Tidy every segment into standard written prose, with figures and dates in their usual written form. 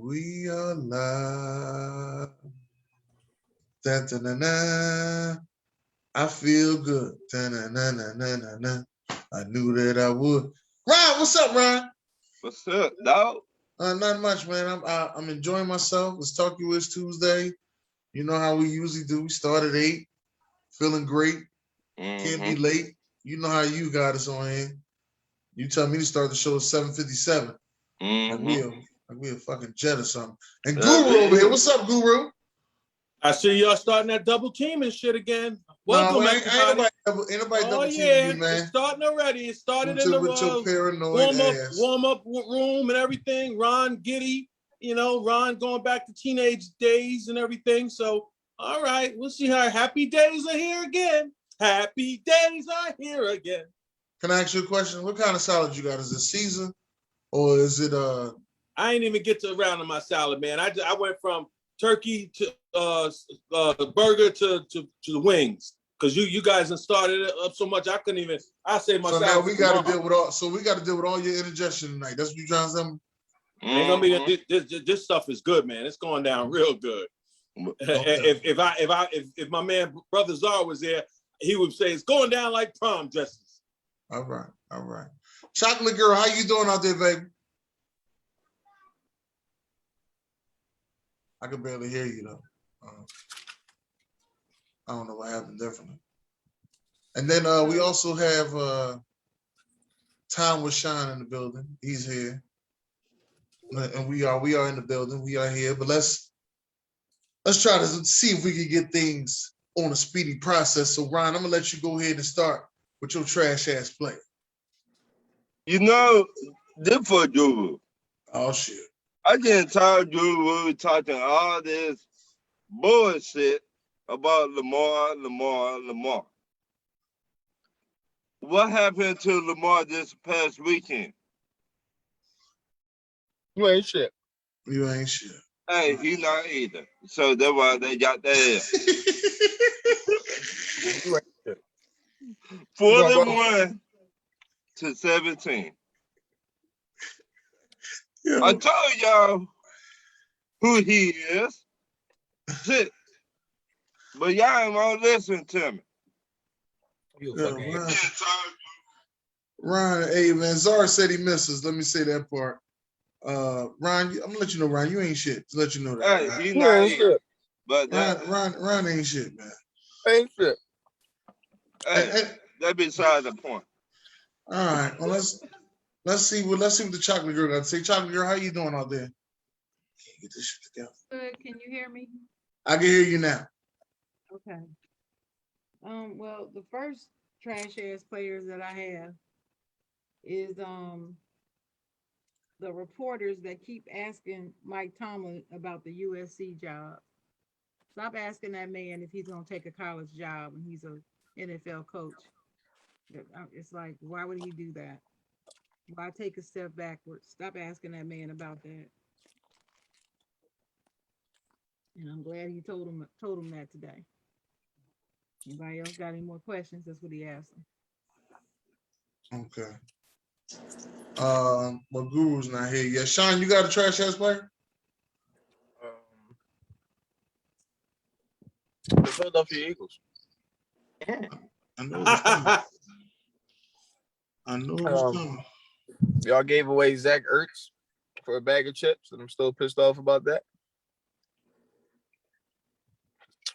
we are live. Da-da-na-na. I feel good. Da-na-na-na-na-na. I knew that I would. Ryan, what's up, Ryan? What's up, dog? Not much, man. I'm enjoying myself. It's Talk You Is Tuesday. You know how we usually do. We start at 8, feeling great. Can't be late. You know how you got us on here. You tell me to start the show at 7:57. Like we a fucking jet or something. And Guru over here. What's up, Guru? I see y'all starting that double team and shit again. Welcome, everybody. Ain't nobody double teaming me, man. It's starting already. It started in the paranoid warm-up room and everything. Ron giddy, Ron going back to teenage days and everything. So, all right, we'll see how happy days are here again. Happy days are here again. Can I ask you a question? What kind of salad you got? Is it Caesar or is it I ain't even get around to my salad, man. I went from turkey to burger to the wings because you guys have started it up so much I couldn't even. I say my. So now we got to deal with all. So we got to deal with all your indigestion tonight. That's what you trying to say. Ain't gonna be this stuff is good, man. It's going down real good. Okay. If my man brother Czar was there, he would say it's going down like prom dresses. All right. Chocolate girl, how you doing out there, baby? I can barely hear you though. I don't know what happened differently. And then we also have Tom with Sean in the building. He's here. And we are in the building. We are here. But let's try to see if we can get things on a speedy process. So Ron, I'm gonna let you go ahead and start with your trash ass play. This for Drew. Oh shit. I just told you we were talking all this bullshit about Lamar. What happened to Lamar this past weekend? You ain't shit. You ain't shit. Hey, he not either. So that's why they got that. 41-17. Yeah. I told y'all who he is. Shit. But y'all ain't gonna listen to me. Ron, hey man, Czar said he misses. Let me say that part. Ron, I'm gonna let you know, Ron, you ain't shit. To let you know that. Hey, he not shit. But Ron ain't shit, man. Ain't shit. Hey, that beside the point. All right. Well, let's see what the chocolate girl got to say. Chocolate girl, how you doing out there? Can't get this shit together. Good. Can you hear me? I can hear you now. Okay. Well, the first trash ass players that I have is the reporters that keep asking Mike Tomlin about the USC job. Stop asking that man if he's gonna take a college job and he's a NFL coach. It's like, why would he do that? Why take a step backwards? Stop asking that man about that. And I'm glad he told him that today. Anybody else got any more questions? That's what he asked him. Okay. Well, Guru's not here yet. Sean, you got a trash ass player? The Philadelphia Eagles. I know it was coming. I know it was coming. Y'all gave away Zach Ertz for a bag of chips, and I'm still pissed off about that.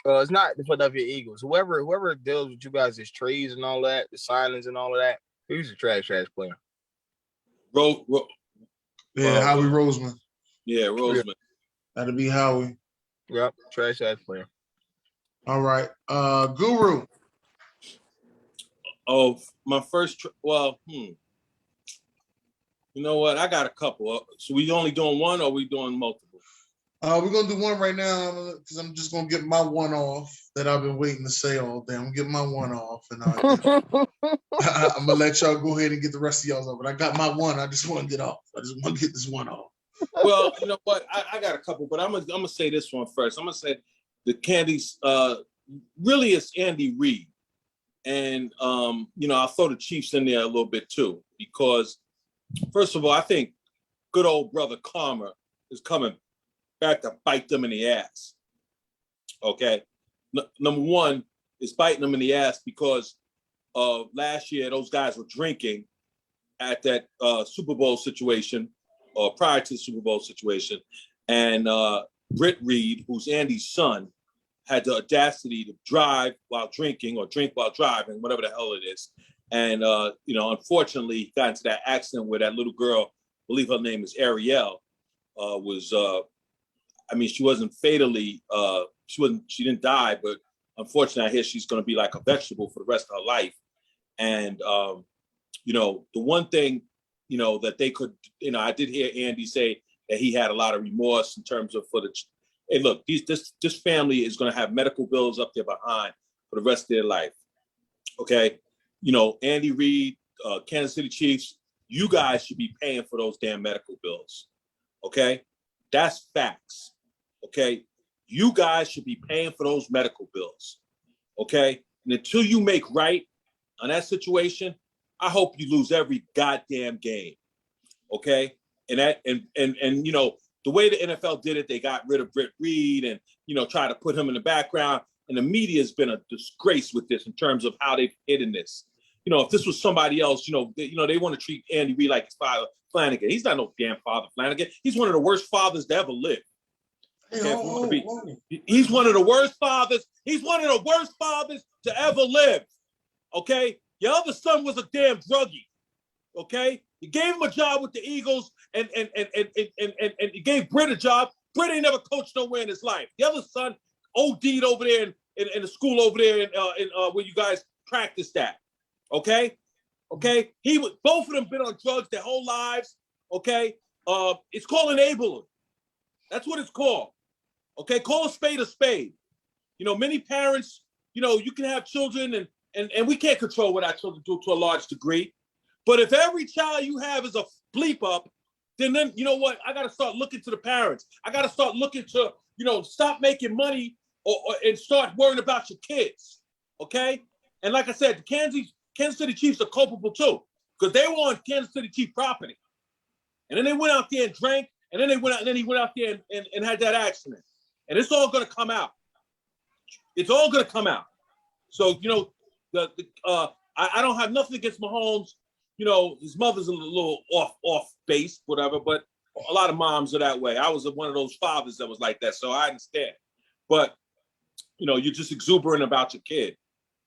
It's not the Philadelphia Eagles. Whoever deals with you guys' trades and all that, the signings and all of that, who's a trash player? Howie Roseman. Yeah, Roseman. That'll be Howie. Yep, trash ass player. All right. Guru. Oh, my first you know what? I got a couple. So we only doing one or we doing multiple? We're gonna do one right now because I'm just gonna get my one off that I've been waiting to say all day. I'm gonna get my one off, and I'm gonna let y'all go ahead and get the rest of y'all's off. But I got my one. I just want to get off. I just want to get this one off. Well, you know what? I got a couple, but I'm gonna say this one first. I'm gonna say the Candy's really it's Andy Reid, and I'll throw the Chiefs in there a little bit too because first of all, I think good old brother Karma is coming back to bite them in the ass. Okay, number one is biting them in the ass because last year those guys were drinking at that Super Bowl situation, or prior to the Super Bowl situation, and Britt Reed, who's Andy's son, had the audacity to drive while drinking or drink while driving, whatever the hell it is. And, unfortunately, he got into that accident where that little girl, I believe her name is Ariel, she wasn't fatally, she didn't die, but unfortunately, I hear she's going to be like a vegetable for the rest of her life. And, the one thing, that they could, I did hear Andy say that he had a lot of remorse in terms of hey, look, this family is going to have medical bills up there behind for the rest of their life. Okay. Andy Reid, Kansas City Chiefs, you guys should be paying for those damn medical bills. Okay. That's facts. Okay. You guys should be paying for those medical bills. Okay. And until you make right on that situation, I hope you lose every goddamn game. Okay. And the way the NFL did it, they got rid of Britt Reed and, try to put him in the background. And the media has been a disgrace with this in terms of how they've hidden this. If this was somebody else, they want to treat Andy Reid like his father Flanagan. He's not no damn father Flanagan. He's one of the worst fathers to ever live. Okay, he's one of the worst fathers. He's one of the worst fathers to ever live. Okay? Your other son was a damn druggie. Okay? You gave him a job with the Eagles and you gave Britt a job. Britt ain't never coached nowhere in his life. The other son OD'd over there in the school over there in where you guys practiced at. Okay? Okay? Both of them been on drugs their whole lives. Okay? It's called enabling. That's what it's called. Okay? Call a spade a spade. Many parents, you can have children and we can't control what our children do to a large degree. But if every child you have is a bleep up, then you know what? I got to start looking to the parents. I got to start looking to, stop making money and start worrying about your kids. Okay? And like I said, the Kansas City Chiefs are culpable too, because they were on Kansas City Chief property. And then they went out there and drank, and then he went out there and had that accident. And it's all going to come out. It's all going to come out. So, I don't have nothing against Mahomes. His mother's a little off base, whatever, but a lot of moms are that way. I was one of those fathers that was like that, so I understand. But, you're just exuberant about your kid.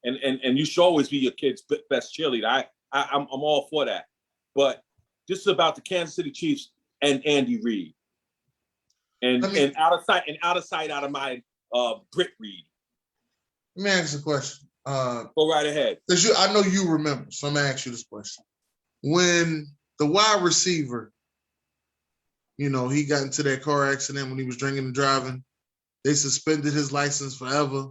And you should always be your kid's best cheerleader. I'm all for that. But this is about the Kansas City Chiefs and Andy Reid. And out of sight, out of mind, Britt Reed. Let me ask you a question. Go right ahead. Because I know you remember, so I'm gonna ask you this question. When the wide receiver, he got into that car accident when he was drinking and driving, they suspended his license forever.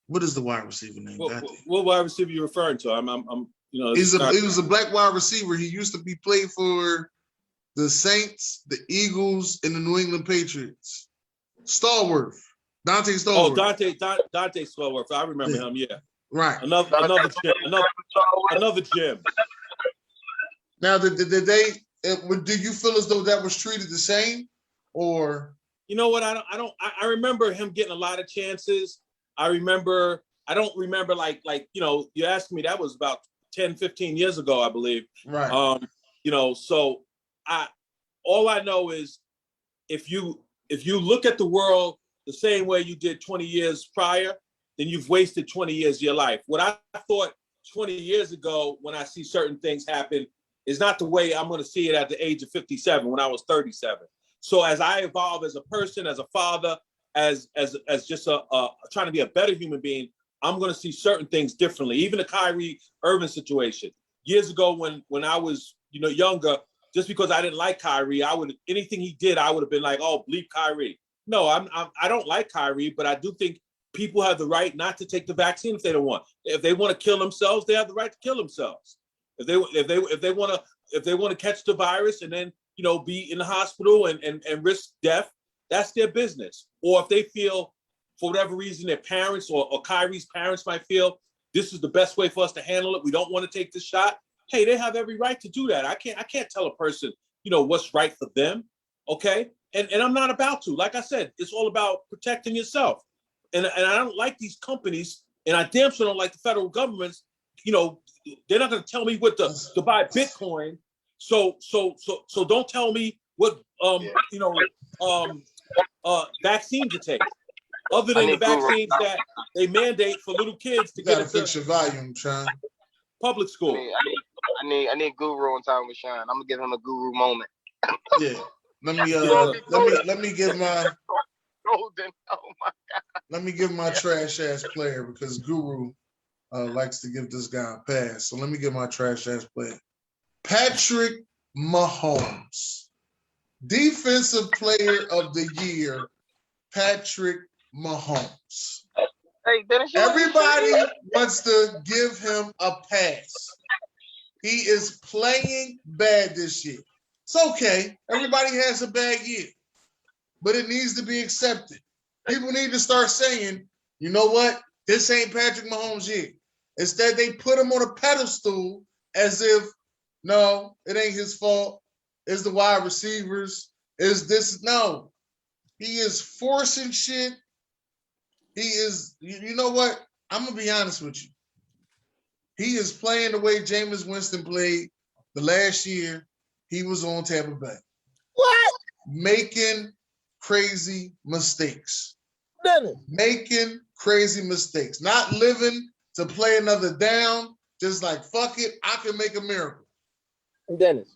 What is the wide receiver name? What wide receiver are you referring to? He was a black wide receiver. He used to be played for the Saints, the Eagles, and the New England Patriots. Stallworth. Dante Stallworth. Oh, Dante Stallworth. I remember him, yeah. Right. Another gym. Now, did they do you feel as though that was treated the same? Or you know what? I remember him getting a lot of chances. I don't remember like you asked me, that was about 10, 15 years ago, I believe. Right. So all I know is if you look at the world the same way you did 20 years prior, then you've wasted 20 years of your life. What I thought 20 years ago when I see certain things happen is not the way I'm going to see it at the age of 57 when I was 37. So as I evolve as a person, as a father, as just trying to be a better human being, I'm going to see certain things differently. Even the Kyrie Irving situation. Years ago when I was younger, just because I didn't like Kyrie, anything he did, I would have been like, oh, bleep Kyrie. No, I don't like Kyrie, but I do think people have the right not to take the vaccine if they don't want. If they want to kill themselves, they have the right to kill themselves. If they want to catch the virus and then be in the hospital and risk death, that's their business. Or if they feel for whatever reason their parents or Kyrie's parents might feel this is the best way for us to handle it, we don't want to take the shot. Hey, they have every right to do that. I can't tell a person what's right for them. Okay. and I'm not about to. Like I said, it's all about protecting yourself. And I don't like these companies, and I damn sure don't like the federal governments. You know, they're not going to tell me what to buy Bitcoin. So don't tell me what vaccine to take, other than the vaccines that they mandate for little kids to You get gotta into fix your volume, Sean. public school. I need Guru on time with Sean. I'm gonna give him a Guru moment. Yeah. Let me give my Golden. Oh my. let me give my trash ass player, because Guru likes to give this guy a pass. So let me give my trash ass player. Patrick Mahomes. Defensive player of the year, Patrick Mahomes. Hey, Dennis, Everybody wants to give him a pass. He is playing bad this year. It's okay. Everybody has a bad year, but it needs to be accepted. People need to start saying, you know what? This ain't Patrick Mahomes' year. Instead, they put him on a pedestal as if, no, it ain't his fault. It's the wide receivers. Is this? No. He is forcing shit. He is, you know what? I'm going to be honest with you. He is playing the way Jameis Winston played the last year he was on Tampa Bay. What? Making crazy mistakes. Dennis. Making crazy mistakes. Not living to play another down. Just like, fuck it, I can make a miracle. Dennis.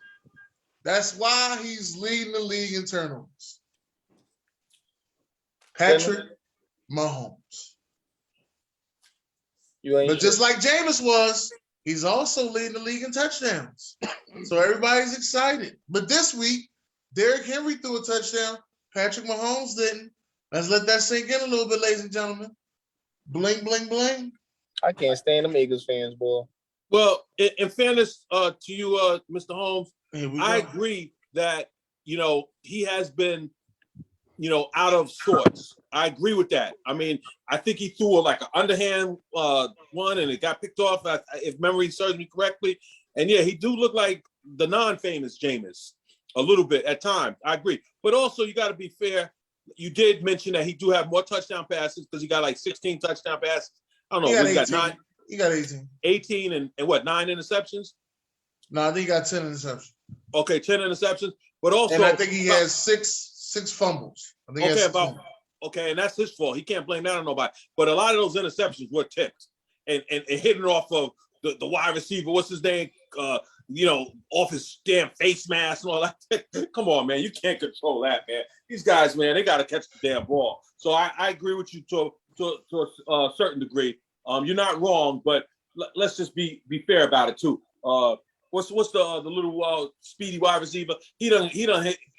That's why he's leading the league in turnovers. Patrick Mahomes. But just like Jameis was, he's also leading the league in touchdowns. So everybody's excited. But this week, Derrick Henry threw a touchdown. Patrick Mahomes didn't. Let's let that sink in a little bit, ladies and gentlemen. Bling, bling, bling. I can't stand them Eagles fans, boy. Well, in fairness to you, Mr. Holmes, I agree that, he has been, out of sorts. I agree with that. I mean, I think he threw like an underhand one and it got picked off, if memory serves me correctly. And yeah, he do look like the non-famous Jameis a little bit at times. I agree. But also, you got to be fair. You did mention that he do have more touchdown passes because he got like 16 touchdown passes. I don't know. He got 9. He got 18. 18 and what, 9 interceptions? No, I think he got 10 interceptions. Okay, 10 interceptions. But also, and I think he has six fumbles. I think okay, and that's his fault. He can't blame that on nobody. But a lot of those interceptions were tipped and hitting off of the wide receiver. What's his name? Off his damn face mask and all that. Come on, man. You can't control that, man. These guys, man, they got to catch the damn ball. So I agree with you to a certain degree. You're not wrong, but let's just be fair about it too. What's the little speedy wide receiver? He done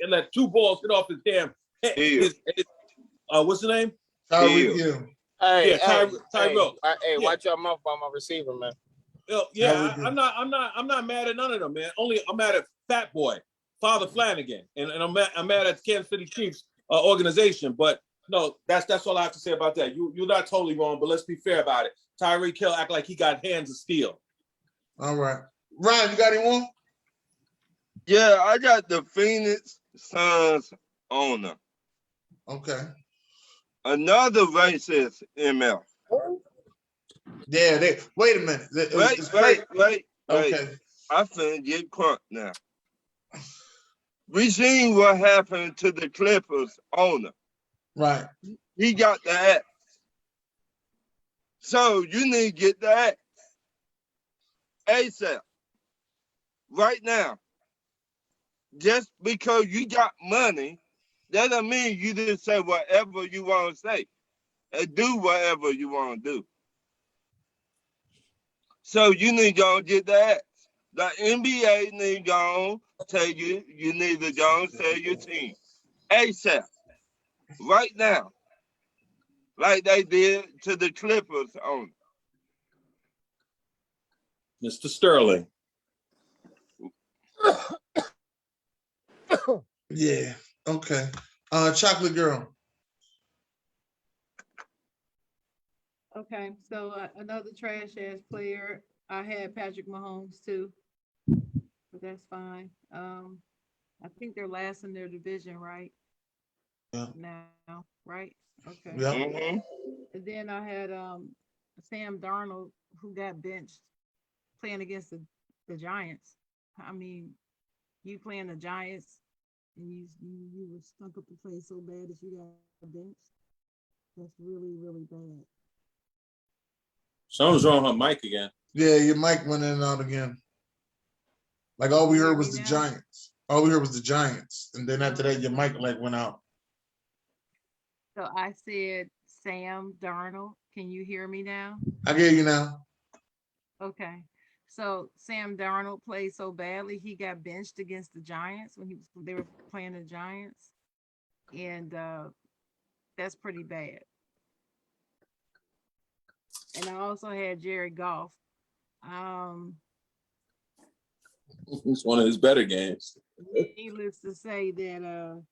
let 2 balls hit off his damn head. What's the name? Tyreek Hill. Hey, Tyrell. Hey, watch your mouth by my receiver, man. Yeah, I'm not mad at none of them, man. Only I'm mad at Fat Boy, Father Flanagan, and I'm mad at the Kansas City Chiefs organization. But no, that's all I have to say about that. You're not totally wrong, but let's be fair about it. Tyreek Hill act like he got hands of steel. All right, Ryan, you got any more? Yeah, I got the Phoenix Suns owner. Okay. Another racist ML. Yeah, wait a minute. Wait. Okay. I finna get crunk now. We seen what happened to the Clippers owner. Right. He got the axe. So you need to get the axe. ASAP. Right now. Just because you got money, that don't mean you just say whatever you want to say and do whatever you want to do. So you need to go and get the axe. The NBA need to go tell you need to go and sell your team. ASAP. Right now. Like they did to the Clippers owner. Mr. Sterling. Yeah. Okay. Chocolate Girl. Okay, so another trash ass player. I had Patrick Mahomes too, but that's fine. I think they're last in their division, right? Yeah. now, right? Okay. Yeah. Mm-hmm. And then I had Sam Darnold who got benched playing against the Giants. I mean, you playing the Giants and you were stunk up the place so bad that you got benched. That's really, really bad. Something's wrong with her mic again. Yeah, your mic went in and out again. Like all we You hear heard was me the now? Giants. All we heard was the Giants. And then after that, your mic like went out. So I said Sam Darnold. Can you hear me now? I hear you now. Okay. So Sam Darnold played so badly he got benched against the Giants when they were playing the Giants. And that's pretty bad. And I also had Jared Goff. It's one of his better games. Needless to say that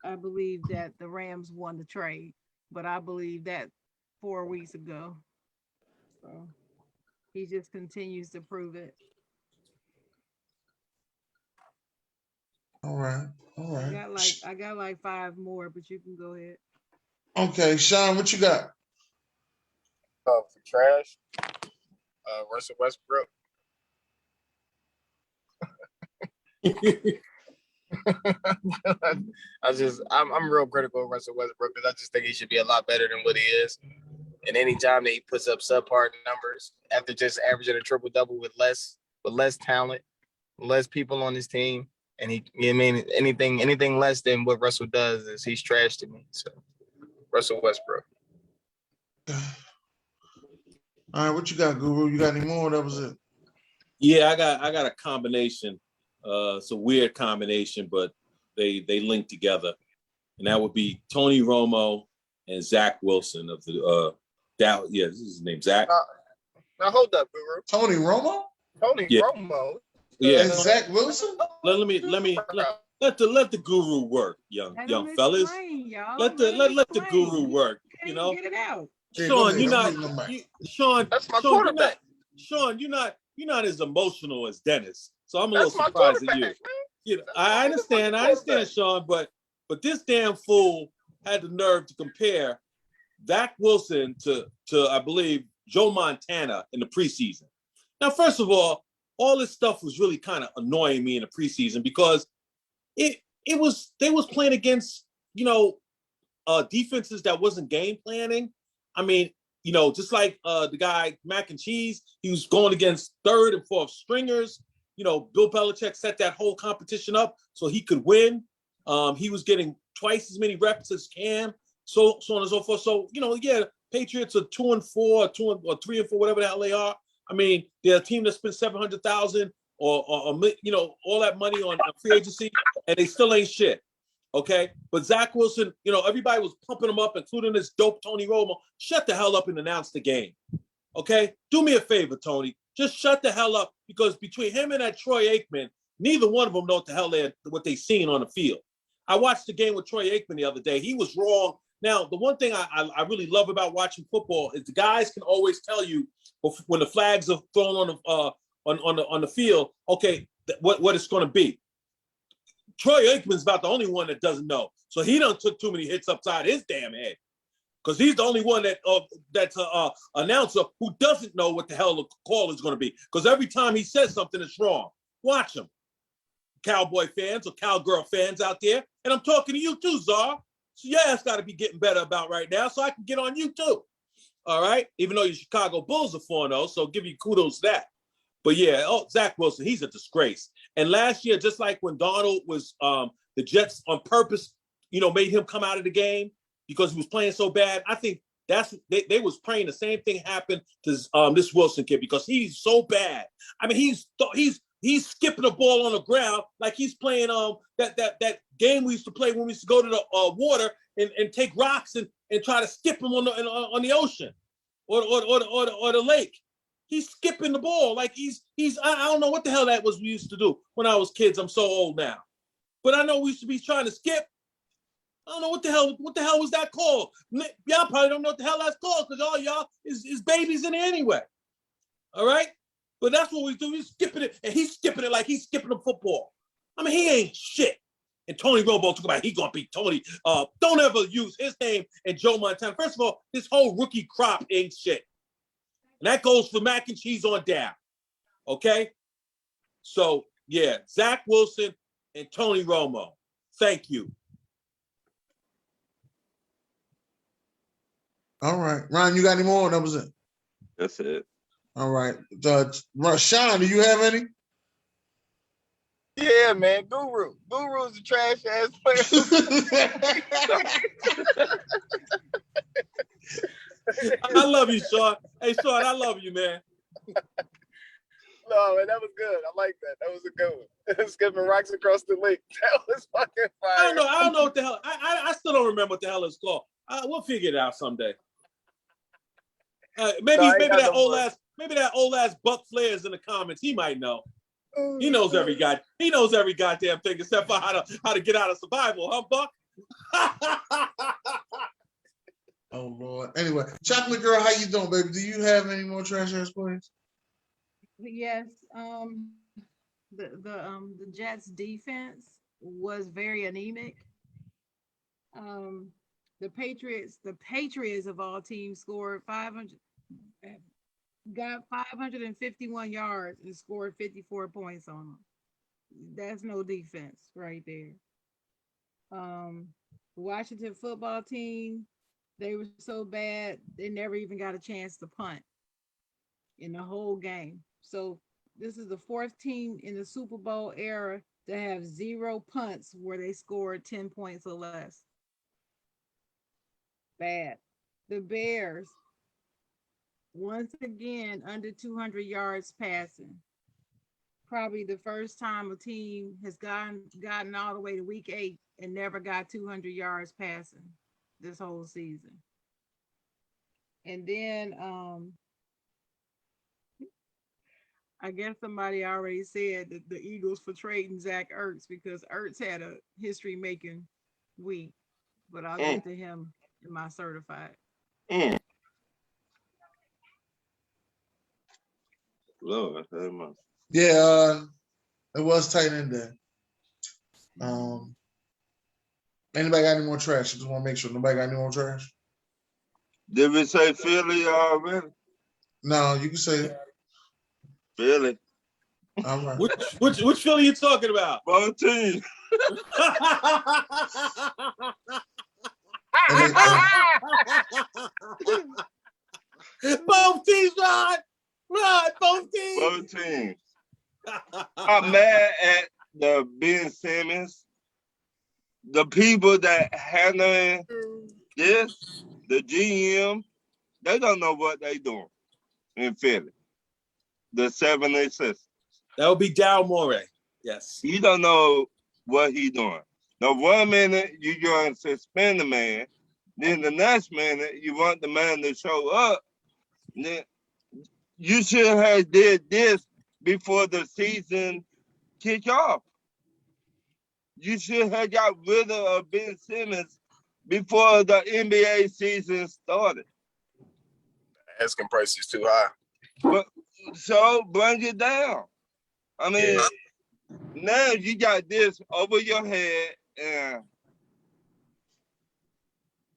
I believe that the Rams won the trade, but I believe that 4 weeks ago. So he just continues to prove it. All right. All right. I got like 5 more, but you can go ahead. Okay, Sean, what you got? For trash, Russell Westbrook. I'm real critical of Russell Westbrook because I just think he should be a lot better than what he is. And anytime that he puts up subpar numbers after just averaging a triple double with less talent, less people on his team, and anything less than what Russell does is he's trash to me. So Russell Westbrook. All right, what you got, Guru? You got any more? That was it. Yeah, I got a combination. It's a weird combination, but they link together, and that would be Tony Romo and Zach Wilson of the Dallas. Yeah, this is his name, Zach. Now hold up, Guru. Tony Romo? Tony Romo. Yeah. And Zach Wilson? Let the Guru work, young fellas. Let the Guru work. You know, get it out. Sean, you're not. Sean, that's my Sean, quarterback. You're not as emotional as Dennis. So I'm a That's little surprised at you. man. You know, I understand, Sean, but this damn fool had the nerve to compare Zach Wilson to I believe Joe Montana in the preseason. Now, first of all this stuff was really kind of annoying me in the preseason because they was playing against defenses that wasn't game planning. I mean, just like the guy Mac and Cheese, he was going against third and fourth stringers. Bill Belichick set that whole competition up so he could win. He was getting twice as many reps as Cam, so on and so forth. So, Patriots are 2-4, or 3-4, whatever the hell they are. I mean, they're a team that spent $700,000 or all that money on free agency, and they still ain't shit. Okay, but Zach Wilson, everybody was pumping him up, including this dope Tony Romo. Shut the hell up and announce the game. Okay, do me a favor, Tony. Just shut the hell up, because between him and that Troy Aikman, neither one of them know what the hell what they seen on the field. I watched the game with Troy Aikman the other day. He was wrong. Now, the one thing I really love about watching football is the guys can always tell you when the flags are thrown on the field, okay, what it's going to be. Troy Aikman's about the only one that doesn't know. So he done took too many hits upside his damn head, because he's the only one that's an announcer who doesn't know what the hell the call is going to be. Because every time he says something, it's wrong. Watch him, Cowboy fans or Cowgirl fans out there. And I'm talking to you too, Czar. So your ass got to be getting better about right now so I can get on you too. All right? Even though your Chicago Bulls are 4-0, so give you kudos to that. But yeah, Zach Wilson, he's a disgrace. And last year, just like when Donald was the Jets on purpose, made him come out of the game because he was playing so bad. I think they was praying the same thing happened to this Wilson kid, because he's so bad. I mean, he's skipping the ball on the ground like he's playing that game we used to play when we used to go to the water and take rocks and try to skip them on the ocean or the lake. He's skipping the ball like he's I don't know what the hell that was we used to do when I was kids. I'm so old now. But I know we used to be trying to skip. I don't know what the hell was that called. Y'all probably don't know what the hell that's called, because all y'all is babies in it anyway. All right? But that's what we do. He's skipping it, and he's skipping it like he's skipping a football. I mean, he ain't shit. And Tony Romo talk about he gonna beat Tony. Don't ever use his name and Joe Montana. First of all, this whole rookie crop ain't shit. And that goes for mac and cheese on down. Okay? So, yeah, Zach Wilson and Tony Romo. Thank you. All right. Ron, you got any more? That was it. That's it. All right. Sean, do you have any? Yeah, man. Guru. Guru's a trash ass player. I love you, Sean. Hey, Sean, I love you, man. No, man, that was good. I like that. That was a good one. Skipping rocks across the lake. That was fucking fire. I don't know what the hell. I still don't remember what the hell it's called. We'll figure it out someday. Maybe that old ass Buck Flair is in the comments. He might know. He knows every goddamn thing except for how to get out of survival, huh, Buck? Oh Lord. Anyway, Chocolate Girl, how you doing, baby? Do you have any more trash ass plays? Yes. The Jets defense was very anemic. The Patriots of all teams scored 551 yards and scored 54 points on them. That's no defense right there. The Washington football team, they were so bad, they never even got a chance to punt in the whole game. So this is the fourth team in the Super Bowl era to have 0 punts where they scored 10 points or less. Bad. The Bears, once again, under 200 yards passing. Probably the first time a team has gotten all the way to week 8 and never got 200 yards passing this whole season. And then I guess somebody already said that the Eagles for trading Zach Ertz because Ertz had a history-making week, but I'll get to him in my certified. Lord, very much. Yeah, it was tight in there. Anybody got any more trash? I just want to make sure nobody got any more trash. Did we say Philly already? No, you can say it. Philly. All right. Which Philly you talking about? Both teams. Both teams, Rod. Both teams. Both teams. I'm mad at the Ben Simmons. The people that handling this, the GM, they don't know what they doing in Philly. The 76ers. That would be Daryl Morey. Yes. You don't know what he doing. Now, 1 minute you going to suspend the man, then the next minute you want the man to show up. Then you should have did this before the season kick off. You should have got rid of Ben Simmons before the NBA season started. Asking price is too high. But so bring it down. I mean, now you got this over your head, and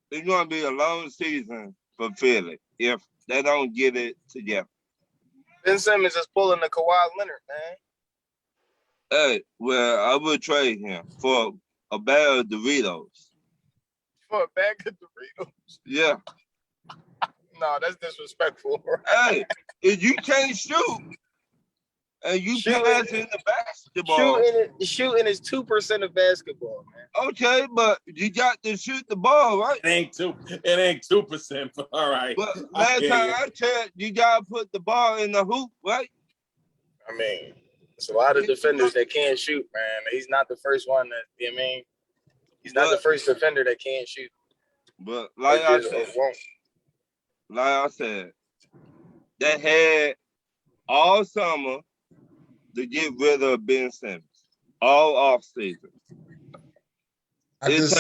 it's going to be a long season for Philly if they don't get it together. Ben Simmons is pulling the Kawhi Leonard, man. Hey, well, I would trade him for a bag of Doritos. For a bag of Doritos? Yeah. No, that's disrespectful. Hey, if you can't shoot and you pass in the basketball. Shooting is 2% of basketball, man. Okay, but you got to shoot the ball, right? It ain't 2%. All right. But last time I checked, you gotta put the ball in the hoop, right? I mean, it's a lot of defenders that can't shoot, man. He's not the first one that, you know what I mean? He's not the first defender that can't shoot. But like I said, they had all summer to get rid of Ben Simmons, all off season. I just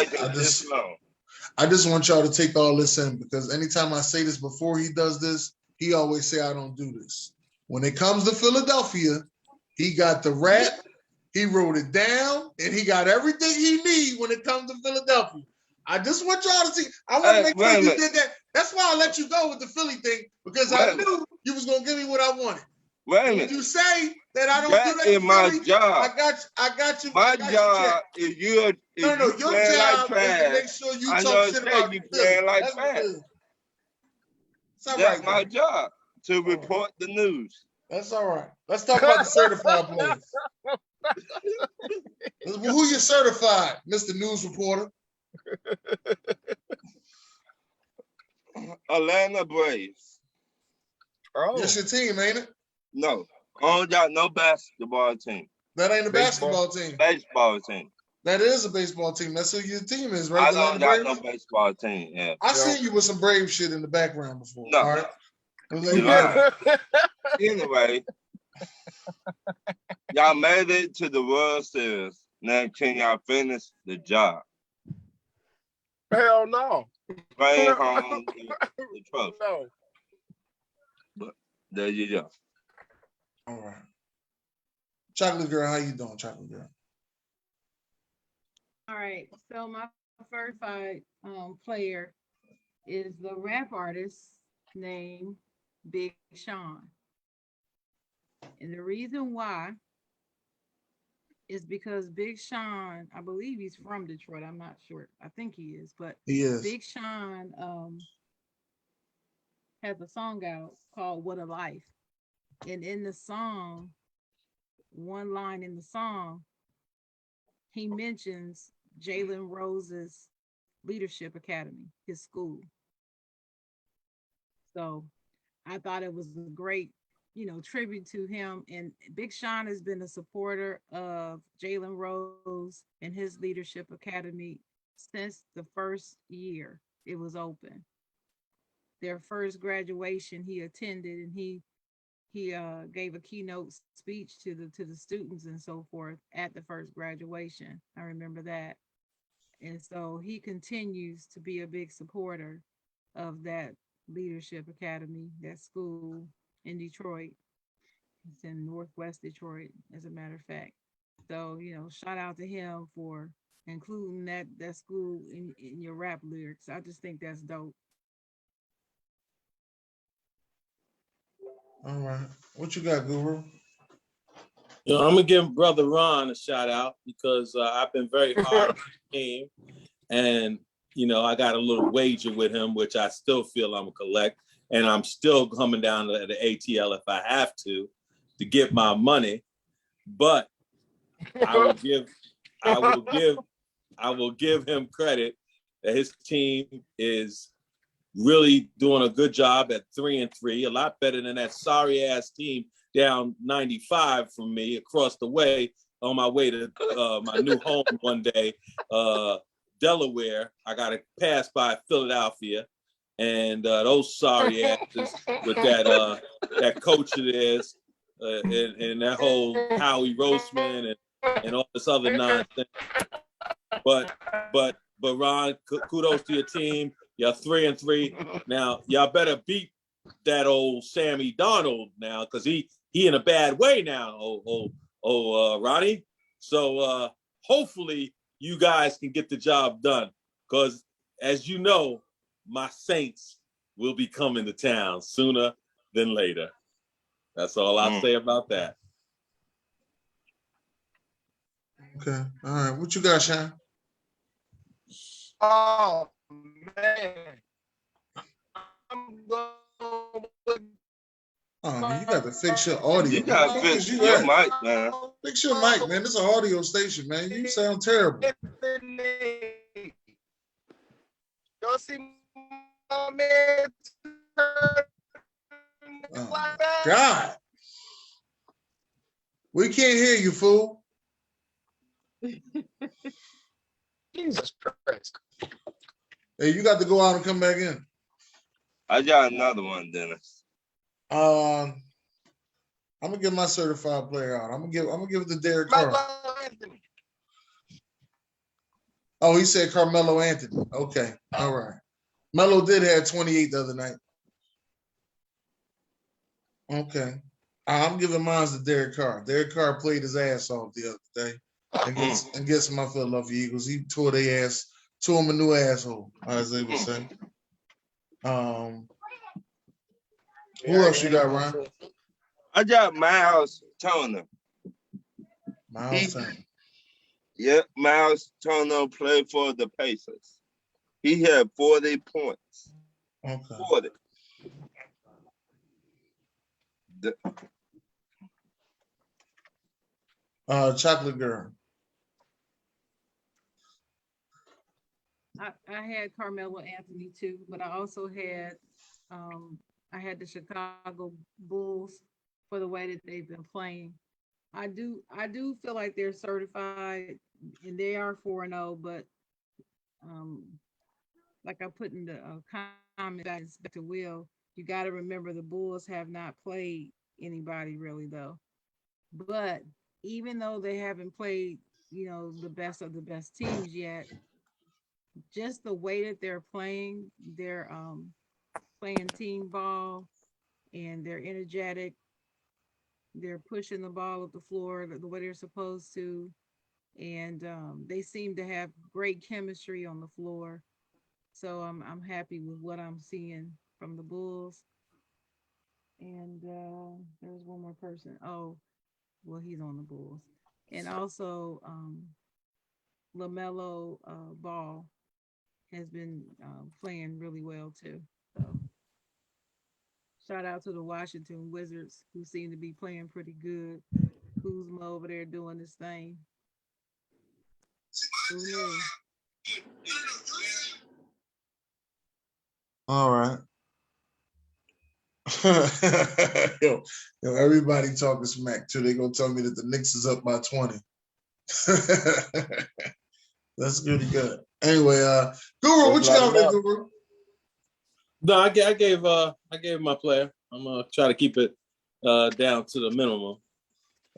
want y'all to take all this in because anytime I say this before he does this, he always say I don't do this. When it comes to Philadelphia, he got the rap He wrote it down, and he got everything he needs when it comes to Philadelphia. I just want y'all to see. I want to make sure you did that. That's why I let you go with the Philly thing, because I knew you was gonna give me what I wanted. Wait a minute. When you say that I don't That do that is to my Philly, job. I got you. My I got job is you. No, your job is to make sure you talk shit about you Philly. playing like That's what it trash. is. That's That's my job to report the news. That's all right. Let's talk about the certified players. Who you certified, Mr. News Reporter? Atlanta Braves. Oh, That's your team, ain't it? No, I don't got no basketball team. That ain't a Baseball. basketball team. Baseball team. That is a baseball team. That's who your team is, right? I The don't Atlanta got no Braves? baseball team. Yeah. I seen you with some Brave shit in the background before. No. All right. You lying. Anyway, y'all made it to the World Series. Now can y'all finish the job? Hell no. Bring home the trophy. No. But there you go. All right. Chocolate Girl, how you doing, Chocolate Girl? All right. So my first player is the rap artist named Big Sean. And the reason why is because Big Sean, I believe he's from Detroit. I'm not sure. I think he is, but He is. Big Sean has a song out called What a Life. And in the song, one line in the song, he mentions Jalen Rose's Leadership Academy, his school. So I thought it was a great, tribute to him. And Big Sean has been a supporter of Jalen Rose and his Leadership Academy since the first year it was open. Their first graduation he attended, and he gave a keynote speech to the students and so forth at the first graduation. I remember that. And so he continues to be a big supporter of that Leadership Academy, that school in Detroit. It's in Northwest Detroit, as a matter of fact. So, shout out to him for including that school in your rap lyrics. I just think that's dope. All right. What you got, Guru? I'm gonna give Brother Ron a shout out because I've been very hard on the team, and I got a little wager with him, which I still feel I'm gonna collect, and I'm still coming down to the ATL if I have to get my money. But I will give him credit that his team is really doing a good job at 3-3, a lot better than that sorry ass team down 95 from me across the way on my way to my new home one day, Delaware. I got to pass by Philadelphia, and those sorry asses with that coach of theirs and that whole Howie Roseman and all this other nonsense. But Ron, kudos to your team. You're 3-3. Now y'all better beat that old Sammy Darnold now, because he in a bad way now. Ronnie. So hopefully you guys can get the job done, because as you know, my Saints will be coming to town sooner than later. That's all I'll say about that. Okay. All right. What you got, Sean? Oh man. I'm going with Oh, man, you got to fix your audio. You got to fix your mic, man. Fix your mic, man. This is an audio station, man. You sound terrible. Y'all see my man? Oh, God. We can't hear you, fool. Jesus Christ. Hey, you got to go out and come back in. I got another one, Dennis. I'm gonna give my certified player out. I'm gonna give it to Derek Carr. Oh, he said Carmelo Anthony. Okay, all right. Melo did have 28 the other night. Okay, I'm giving mine to Derek Carr. Derek Carr played his ass off the other day against my Philadelphia Eagles. He tore their ass, tore him a new asshole, as they would say. Who else you got, Ryan? I got Miles Turner. Miles Turner. Yep, Miles Turner played for the Pacers. He had 40 points. Okay. 40. Chocolate Girl. I had Carmelo Anthony too, but I also had I had the Chicago Bulls for the way that they've been playing. I do feel like they're certified and they are 4-0, but um like I put in the comment back to Will, you got to remember the Bulls have not played anybody really though. But even though they haven't played, the best of the best teams yet, just the way that they're playing team ball and they're energetic, they're pushing the ball up the floor the way they're supposed to, and they seem to have great chemistry on the floor. So I'm happy with what I'm seeing from the Bulls. And there's one more person. Oh, well, he's on the Bulls. And also LaMelo Ball has been playing really well too. So shout out to the Washington Wizards, who seem to be playing pretty good. Kuzma over there doing his thing. Who knew? All right. yo, everybody talking smack too. They gonna tell me that the Knicks is up by 20. That's pretty good. Anyway, Guru, what you got there, Guru? No, I gave my player. I'm gonna try to keep it down to the minimum.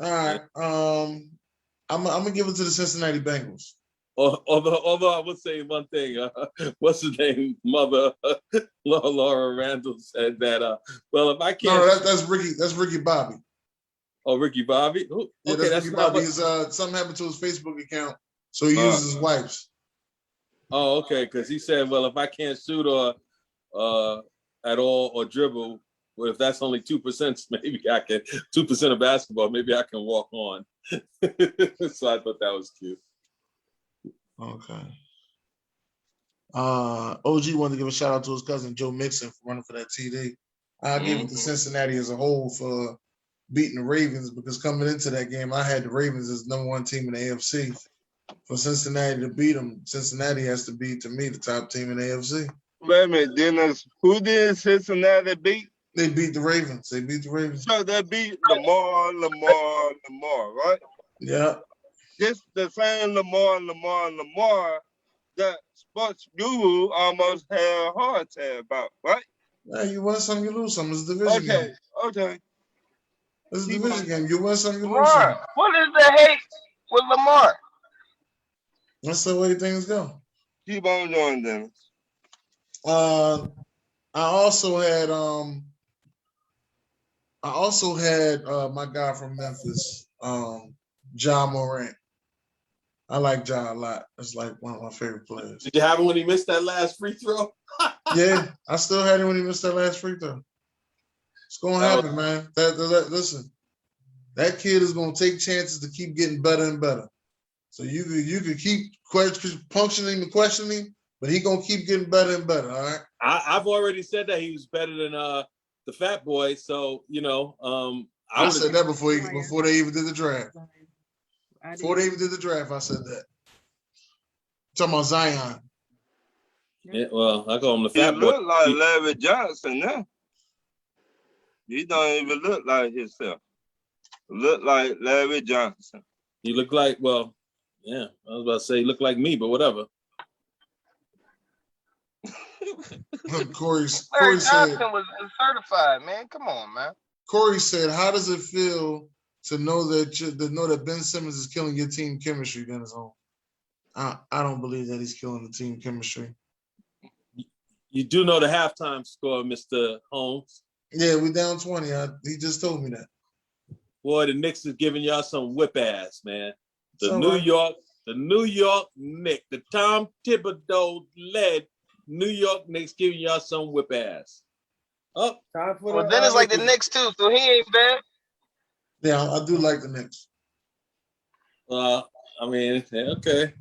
All right. I'm gonna give it to the Cincinnati Bengals. Although I would say one thing, what's his name? Mother Laura Randall said that. Well, if I can't, no, that's Ricky. That's Ricky Bobby. Oh, Ricky Bobby. Ooh, yeah, okay, that's Ricky Bobby. He's, something happened to his Facebook account, so he uses his wipes. Oh, okay. Because he said, well, if I can't shoot or at all or dribble, well, if that's only 2%, maybe I can 2% of basketball. Maybe I can walk on. So I thought that was cute. Okay. OG wanted to give a shout out to his cousin Joe Mixon for running for that TD. I'll give it to Cincinnati as a whole for beating the Ravens, because coming into that game, I had the Ravens as number one team in the AFC. For Cincinnati to beat them, Cincinnati has to be, to me, the top team in the AFC. Wait a minute, who did Cincinnati beat? They beat the Ravens. So they beat Lamar, right? Yeah. Just the same Lamar that Sports Guru almost had a heart attack about, right? Yeah, you win some, you lose some. It's a division game. Okay. It's a division game. You win some, you lose some. What is the hate with Lamar? That's the way things go. Keep on going, Dennis. I also had my guy from Memphis, Ja Morant. I like Ja a lot. That's like one of my favorite players. Did you have him when he missed that last free throw? Yeah, I still had him when he missed that last free throw. It's gonna happen, man. Listen, that kid is gonna take chances to keep getting better and better. So you could keep puncturing and questioning, but he gonna keep getting better and better. All right. I've already said that he was better than the Fat Boy. So I said that before they even did the draft. Before they even did the draft, I said that. Talking about Zion. Yeah, well, I call him the Fat Boy. He look like Larry Johnson now. He don't even look like himself. Look like Larry Johnson. He looked like, well, yeah, I was about to say he looked like me, but whatever. Corey Larry said, Johnson was certified, man. Come on, man. Corey said, "How does it feel to know that Ben Simmons is killing your team chemistry, Dennis Holmes?" I don't believe that he's killing the team chemistry. You do know the halftime score, Mr. Holmes. Yeah, we down 20. He just told me that. Boy, the Knicks is giving y'all some whip ass, man. The It's all New right. York Knicks, the Tom Thibodeau led New York Knicks giving y'all some whip ass. Oh, time for Well, then it's like the Knicks too, so he ain't bad. Yeah, I do like the Knicks. I mean, okay.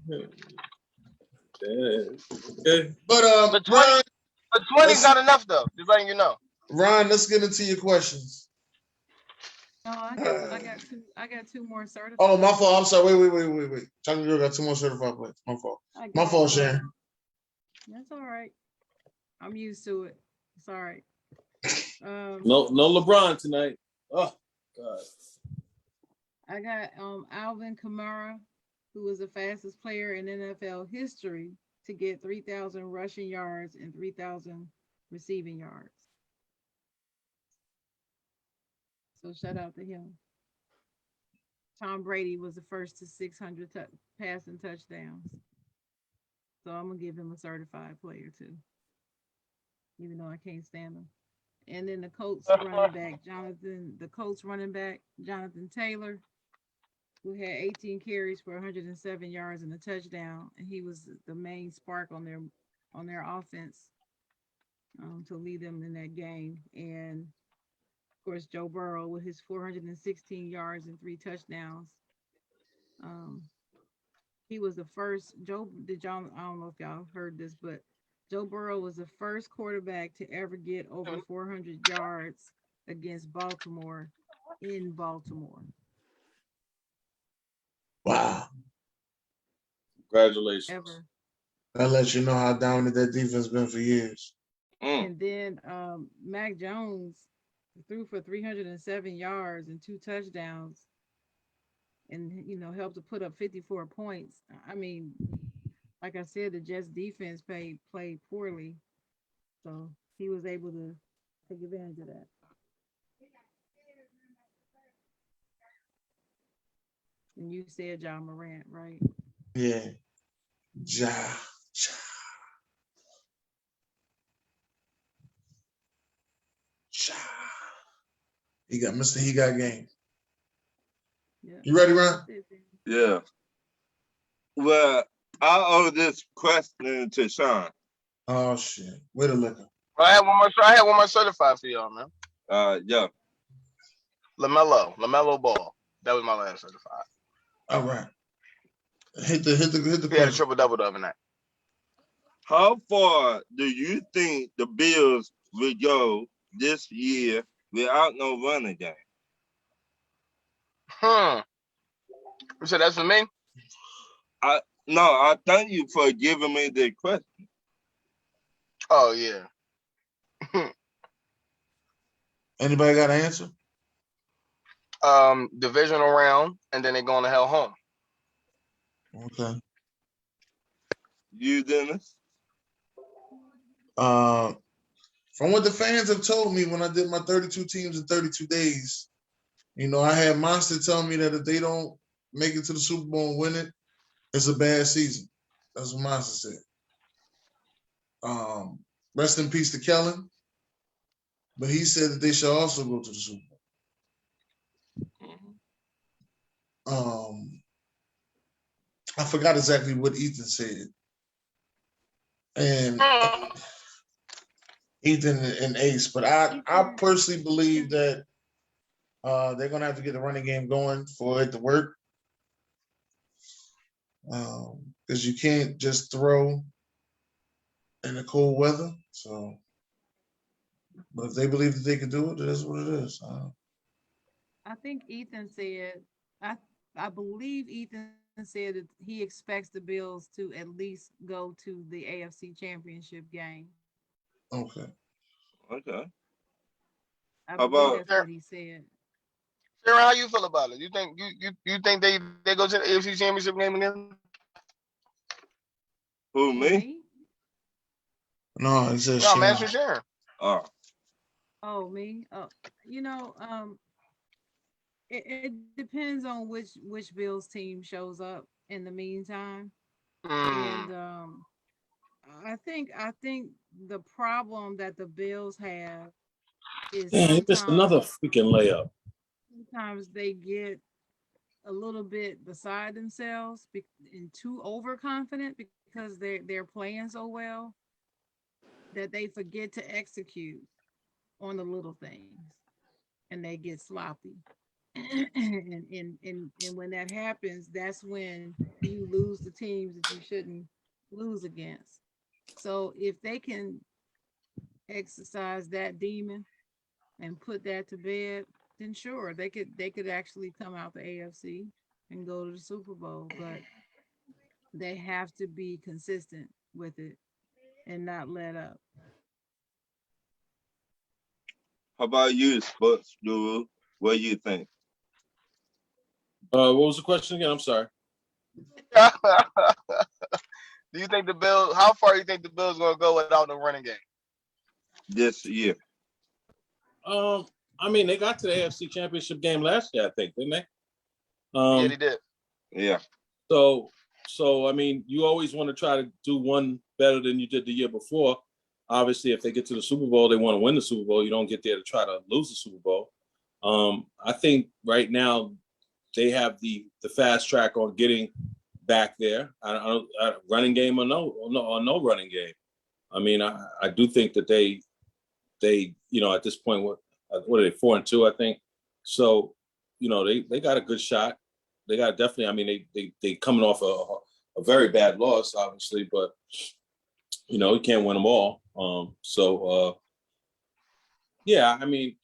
Okay. But 20, Ron, but 20's not enough though. Just letting you know. Ron, let's get into your questions. No, I got two more certified. Oh, my fault. I'm sorry. Wait. Chucky Girl got 2 more certified players. My fault. My fault, Sharon. That's all right. I'm used to it. It's all right. No LeBron tonight. Oh God. I got Alvin Kamara, who was the fastest player in NFL history to get 3,000 rushing yards and 3,000 receiving yards. So shout out to him. Tom Brady was the first to 600 passing touchdowns. So I'm gonna give him a certified player too, even though I can't stand him. And then the Colts running back Jonathan Taylor, who had 18 carries for 107 yards and a touchdown, and he was the main spark on their offense to lead them in that game. And of course, Joe Burrow with his 416 yards and 3 touchdowns. He was the first. I don't know if y'all heard this, but Joe Burrow was the first quarterback to ever get over 400 yards against Baltimore in Baltimore. Wow. Congratulations. Ever. That lets you know how dominant that defense been for years. And then Mac Jones threw for 307 yards and 2 touchdowns, and helped to put up 54 points. I mean, like I said, the Jets defense played poorly, so he was able to take advantage of that. And you said John Morant, right? Yeah. Ja. He got game. Yeah. You ready, Ron? Yeah. Well, I owe this question to Sean. Oh shit. Where the liquor? I had one more certified for y'all, man. Yeah. LaMelo Ball. That was my last certified. All right. Hit the He had a question. triple-double the other night. How far do you think the Bills will go this year without no running game? So that's for me? No, I thank you for giving me the question. Oh, yeah. Anybody got an answer? Divisional round, and then they're going to hell home. Okay. You, Dennis? From what the fans have told me when I did my 32 teams in 32 days, I had Monster tell me that if they don't make it to the Super Bowl and win it, it's a bad season. That's what Monster said. Rest in peace to Kellen. But he said that they should also go to the Super Bowl. I forgot exactly what Ethan said. And Ethan and Ace, but I personally believe that they're gonna have to get the running game going for it to work. Because you can't just throw in the cold weather. So, but if they believe that they can do it, it is what it is. I think Ethan said, I believe Ethan said that he expects the Bills to at least go to the AFC Championship game. Okay. I believe that's what he said. Sarah, how you feel about it? You think they go to the AFC Championship game again? Who, me? No, he said No, man, Sharon. Oh, me? It depends on which Bills team shows up in the meantime. And I think the problem that the Bills have is Damn, he missed another freaking layup. sometimes they get a little bit beside themselves and too overconfident because they're playing so well that they forget to execute on the little things and they get sloppy. And when that happens, that's when you lose the teams that you shouldn't lose against. So if they can exercise that demon and put that to bed, then sure, they could actually come out the AFC and go to the Super Bowl, but they have to be consistent with it and not let up. How about you, sports guru? What do you think? What was the question again? I'm sorry. Do you think the Bills? How far do you think the Bills gonna go without the running game? This year. I mean, they got to the AFC Championship game last year, I think, didn't they? Yeah, they did. Yeah. So I mean, you always want to try to do one better than you did the year before. Obviously, if they get to the Super Bowl, they want to win the Super Bowl. You don't get there to try to lose the Super Bowl. I think right now they have the fast track on getting back there. Running game or no running game. I mean, I do think that they at this point, what are they, 4-2, I think. So, they got a good shot. They got definitely. I mean, they coming off a very bad loss, obviously, but you can't win them all. Yeah, I mean,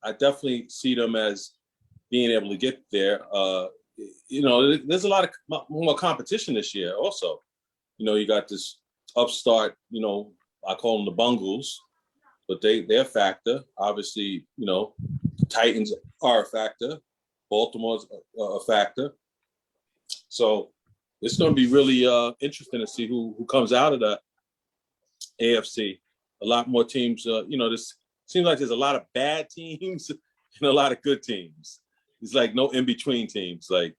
I definitely see them as being able to get there. There's a lot of more competition this year. Also, you got this upstart. I call them the Bungles, but they're a factor. Obviously, the Titans are a factor. Baltimore's a factor. So it's going to be really interesting to see who comes out of the AFC. A lot more teams. This seems like there's a lot of bad teams and a lot of good teams. It's like no in between teams. Like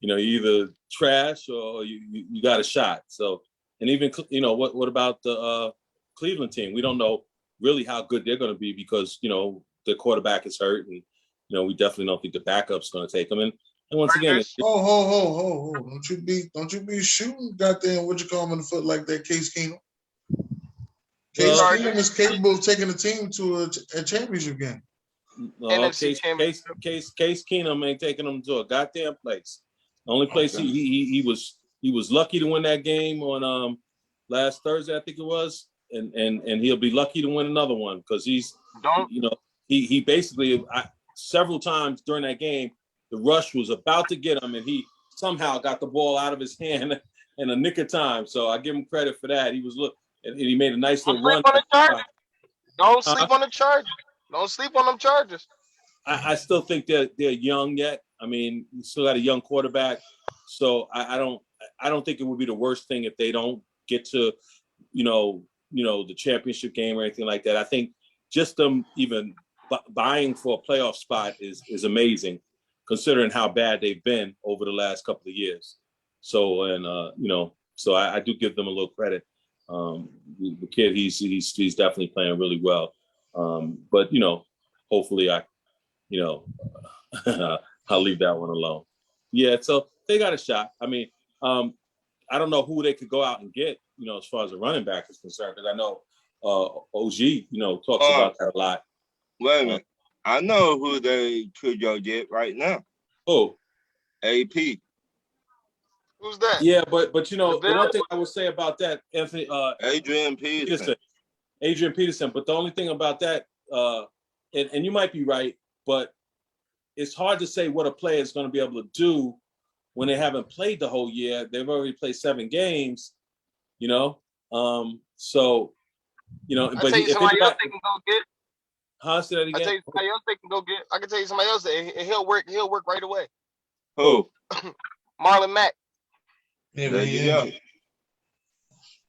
you either trash or you got a shot. So and even what about the Cleveland team? We don't know really how good they're going to be because the quarterback is hurt and we definitely don't think the backup's going to take them. And once again, ho. Don't you be shooting goddamn what you call him in the foot like that, Case Keenum. Case Keenum is capable of taking the team to a championship game. No, Case Keenum ain't taking them to a goddamn place. The only place he was lucky to win that game on last Thursday, I think it was, and he'll be lucky to win another one because he basically several times during that game the rush was about to get him and he somehow got the ball out of his hand in a nick of time. So I give him credit for that. He was and he made a nice little run. Don't sleep on the Chargers. Don't sleep on them Chargers. I still think they're young yet. I mean, you still got a young quarterback, so I don't think it would be the worst thing if they don't get to, the championship game or anything like that. I think just them even buying for a playoff spot is amazing, considering how bad they've been over the last couple of years. So so I do give them a little credit. The kid, he's definitely playing really well. But hopefully I'll leave that one alone. Yeah, so they got a shot. I mean, I don't know who they could go out and get, as far as a running back is concerned, because I know OG, talks about that a lot. Wait a minute. I know who they could go get right now. Oh, AP. Who's that? Yeah, but the one thing I would say about that, Anthony, Adrian Peterson. Adrian Peterson. But the only thing about that, and you might be right, but it's hard to say what a player is going to be able to do when they haven't played the whole year. They've already played 7 games, So, but tell you somebody else they can go get. Say that again. I tell you somebody else they can go get. I can tell you somebody else that he'll work. He'll work right away. Who? Marlon Mack. Yeah.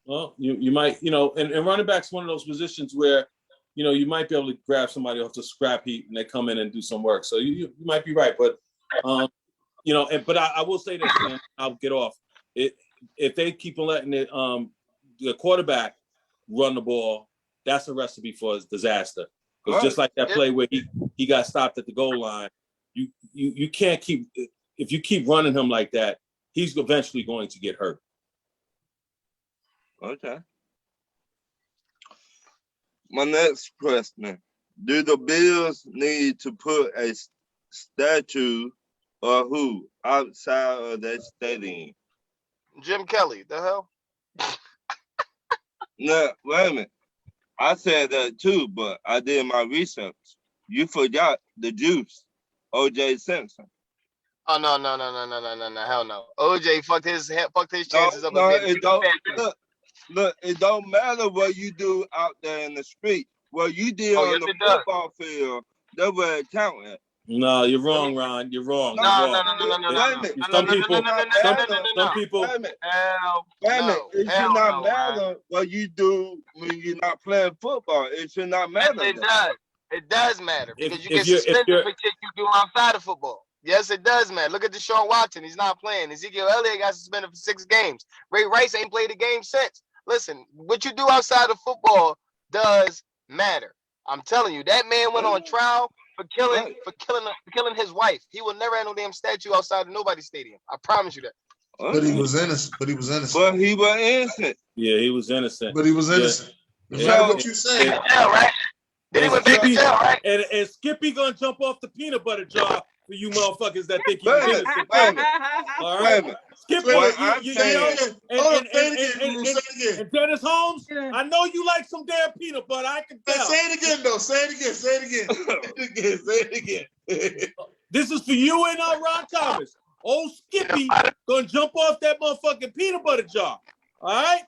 Well, you might, and running back's one of those positions where, you might be able to grab somebody off the scrap heap and they come in and do some work. So you might be right, but but I will say this, and I'll get off. If they keep on letting the quarterback run the ball, that's a recipe for disaster. Because just like that play where he got stopped at the goal line, you can't keep, if you keep running him like that, he's eventually going to get hurt. Okay. My next question. Do the Bills need to put a statue or who outside of that stadium? Jim Kelly, the hell? No, wait a minute. I said that too, but I did my research. You forgot the juice, O.J. Simpson. Oh no, hell no. OJ fucked his chances up No, of getting it don't. Look, it don't matter what you do out there in the street. What you did on the football field, that's where it counted. No, you're wrong, Ron. You're wrong. No. Some people. Hell Wait a minute. no. It should not matter what you do when you're not playing football. It should not matter. Yes, it does. It does matter because you if get you're- suspended for shit you do outside of football. Yes, it does, man. Look at Deshaun Watson. He's not playing. Ezekiel Elliott got suspended for 6 games. Ray Rice ain't played a game since. Listen, what you do outside of football does matter. I'm telling you, that man went on trial for killing his wife. He will never have no damn statue outside of nobody's stadium. I promise you that. But he was innocent. But he was innocent. Yeah, he was innocent. But he was innocent. No Yeah. matter what you say. Right? Then he went back to jail, right? And Skippy gonna jump off the peanut butter jar for you motherfuckers that think he's Wait a minute, innocent. wait a minute. All Wait a right, minute. Skippy, What you I'm know, saying- and Dennis Holmes, Yeah. I know you like some damn peanut butter. I can tell. Say it again, though. Say it again. Say it again. Say it again. This is for you and Ron Thomas. Old Skippy gonna jump off that motherfucking peanut butter jar. All right?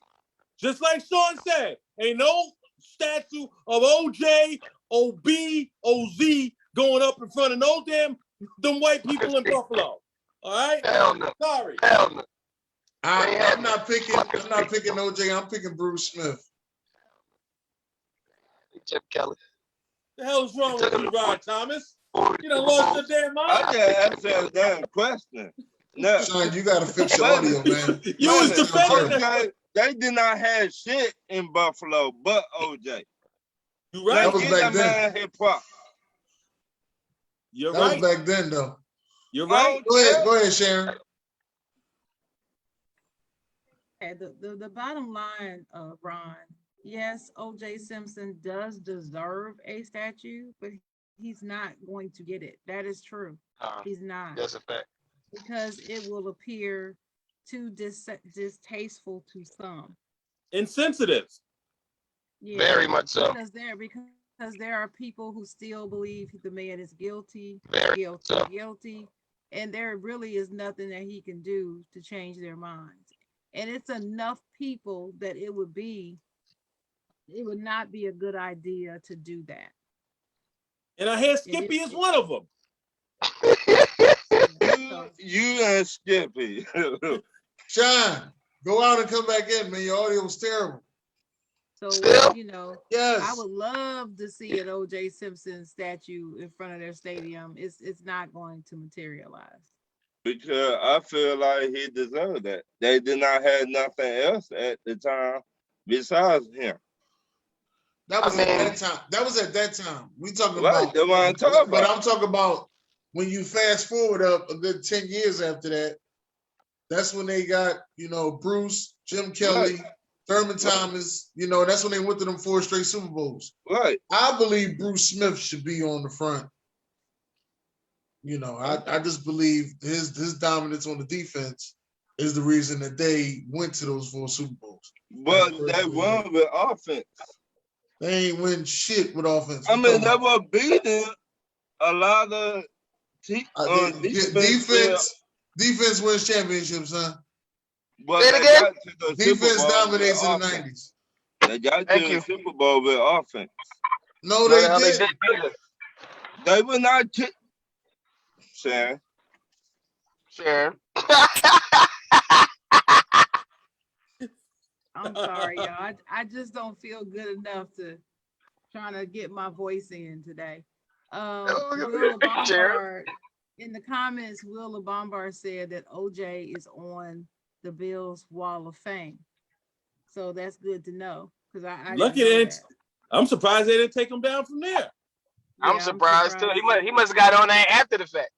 Just like Sean said, ain't no statue of OJ, OB, OZ going up in front of no damn them white people in Buffalo. All right? Hell no. Sorry. Hell no. I'm not picking OJ. I'm picking Bruce Smith. Chip Kelly. The hell's wrong with you, Ron Thomas? You done lost your damn mind. I just answered a damn question. No. Sean, you gotta fix your audio, man. You was defending OJ, they did not have shit in Buffalo but OJ. You right. That was Get back that then. man his props. You're That right. was back then, though. You're right. Go ahead, Sharon. Okay, the bottom line, Ron, yes, O.J. Simpson does deserve a statue, but he's not going to get it. That is true. He's not. That's a fact. Because it will appear too distasteful to some. Insensitive. Yeah, Very much so. Because there are people who still believe the man is guilty, Very guilty, so. guilty, and there really is nothing that he can do to change their minds. And it's enough people that it would not be a good idea to do that. And I hear Skippy is one of them. You and Skippy. Sean, go out and come back in, man. Your audio was terrible. So, Still? Yes. I would love to see an O.J. Simpson statue in front of their stadium. It's not going to materialize. Because I feel like he deserved that. They did not have nothing else at the time besides him. That was I mean- at that time. That was at that time. We talking Right, about. that's what I'm talking But about. I'm talking about when you fast forward up a good 10 years after that. That's when they got, Bruce, Jim Kelly, Thurman Thomas. That's when they went to them 4 straight Super Bowls. Right. I believe Bruce Smith should be on the front. I just believe his dominance on the defense is the reason that they went to those 4 Super Bowls. But they won with offense. They ain't win shit with offense. I mean, they were beating a lot of defense wins championships, huh? But Say it they again? got to the Defense Super Bowl dominates with in the offense. 90s. They got to Thank the you. Super Bowl with offense. No, No, they the hell they didn't. didn't either. They were not Sharon. Sharon. I'm sorry, y'all. I just don't feel good enough to trying to get my voice in today. Will Bombard, in the comments, Will Bombard said that OJ is on the Bills Wall of Fame. So that's good to know. Because I Look didn't know at it. that. I'm surprised they didn't take him down from there. I'm surprised too. He must have got on that after the fact.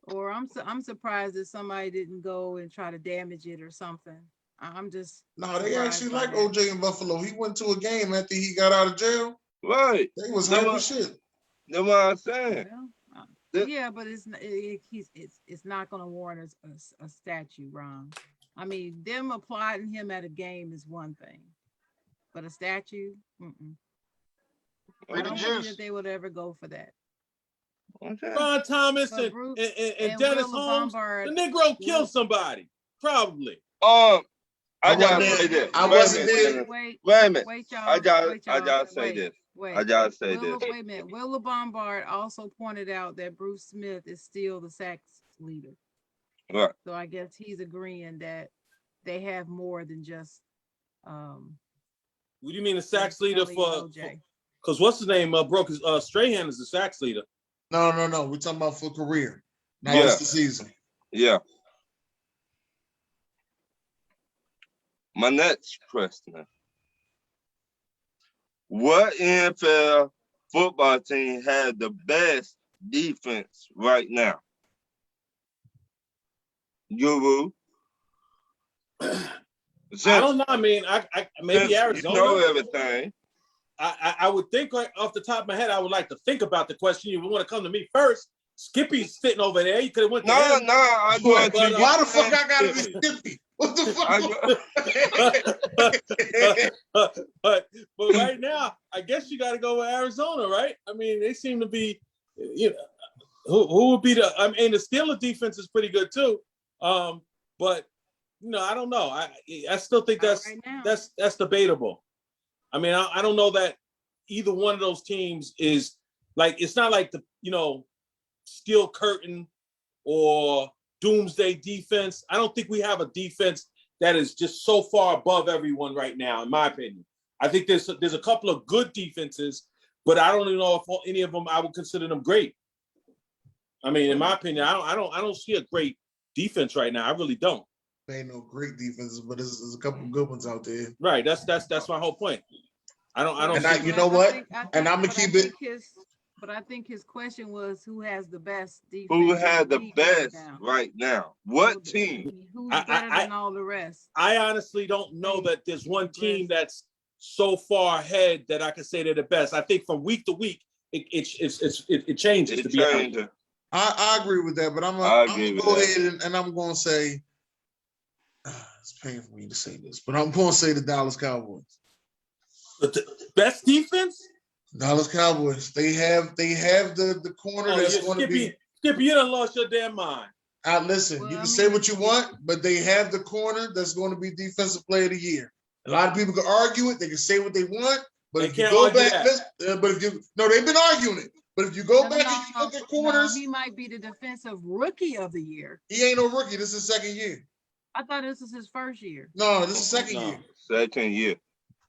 Or I'm surprised that somebody didn't go and try to damage it or something. I'm just No, they surprised actually by like that. OJ in Buffalo. He went to a game after he got out of jail. Right. They was That's hype what, as shit. that's what I'm saying. Well, That- yeah, but it's not going to warrant a statue, Ron. I mean, them applauding him at a game is one thing, but a statue, I don't believe that they would ever go for that. Okay. Ron Thomas But and, Bruce and Dennis Will Holmes, Lombard, the Negro killed somebody, probably. I I gotta wasn't say there. this. I Wait a wasn't minute, there. Dennis. wait, Wait a minute. wait, I y'all. gotta say this. I gotta say this. Wait a minute. Will Lombard also pointed out that Bruce Smith is still the sacks leader. Right. So I guess he's agreeing that they have more than just What do you mean the sacks leader Kelly and for? OJ. Because what's his name? Broke his Strahan is the sacks leader. No. We're talking about for career. Not Yeah. just the season. Yeah. My next question. What NFL football team had the best defense right now? Guru. I don't know. I mean, I maybe Since Arizona. You know everything. I would think right off the top of my head, I would like to think about the question. You would want to come to me first. Skippy's sitting over there. You could have went to him. I want But, to. Why the fuck I gotta be Skippy? What the fuck? but right now, I guess you got to go with Arizona, right? I mean, they seem to be, you know, who would be the? I mean, the Steelers defense is pretty good too. But you know, I don't know. I still think that's debatable. I mean, I don't know that either one of those teams is like, it's not like the, you know, Steel Curtain or Doomsday defense. I don't think we have a defense that is just so far above everyone right now, in my opinion. I think there's a couple of good defenses, but I don't even know if any of them I would consider them great. I mean, in my opinion, I don't see a great defense right now. I really don't. There ain't no great defenses, but there's a couple good ones out there. Right. That's my whole point. I don't. And you know what? And I'm gonna keep it. But I think his question was, who has the best defense? Who had the best right now? What team? Who's better than all the rest? I honestly don't know that there's one team that's so far ahead that I can say they're the best. I think from week to week, it changes. To be honest. I agree with that, but I'm gonna go ahead and I'm gonna say it's painful for me to say this, but I'm gonna say the Dallas Cowboys. The best defense? Dallas Cowboys. They have the corner that's going to be. Skippy, you done lost your damn mind. Listen, you can say what you want, but they have the corner that's going to be defensive player of the year. A lot of people can argue it. They can say what they want, but if you go back, they've been arguing it. But if you go back and you look at corners, he might be the defensive rookie of the year. He ain't no rookie. This is his second year. I thought this was his first year. No, this is second year. Second year.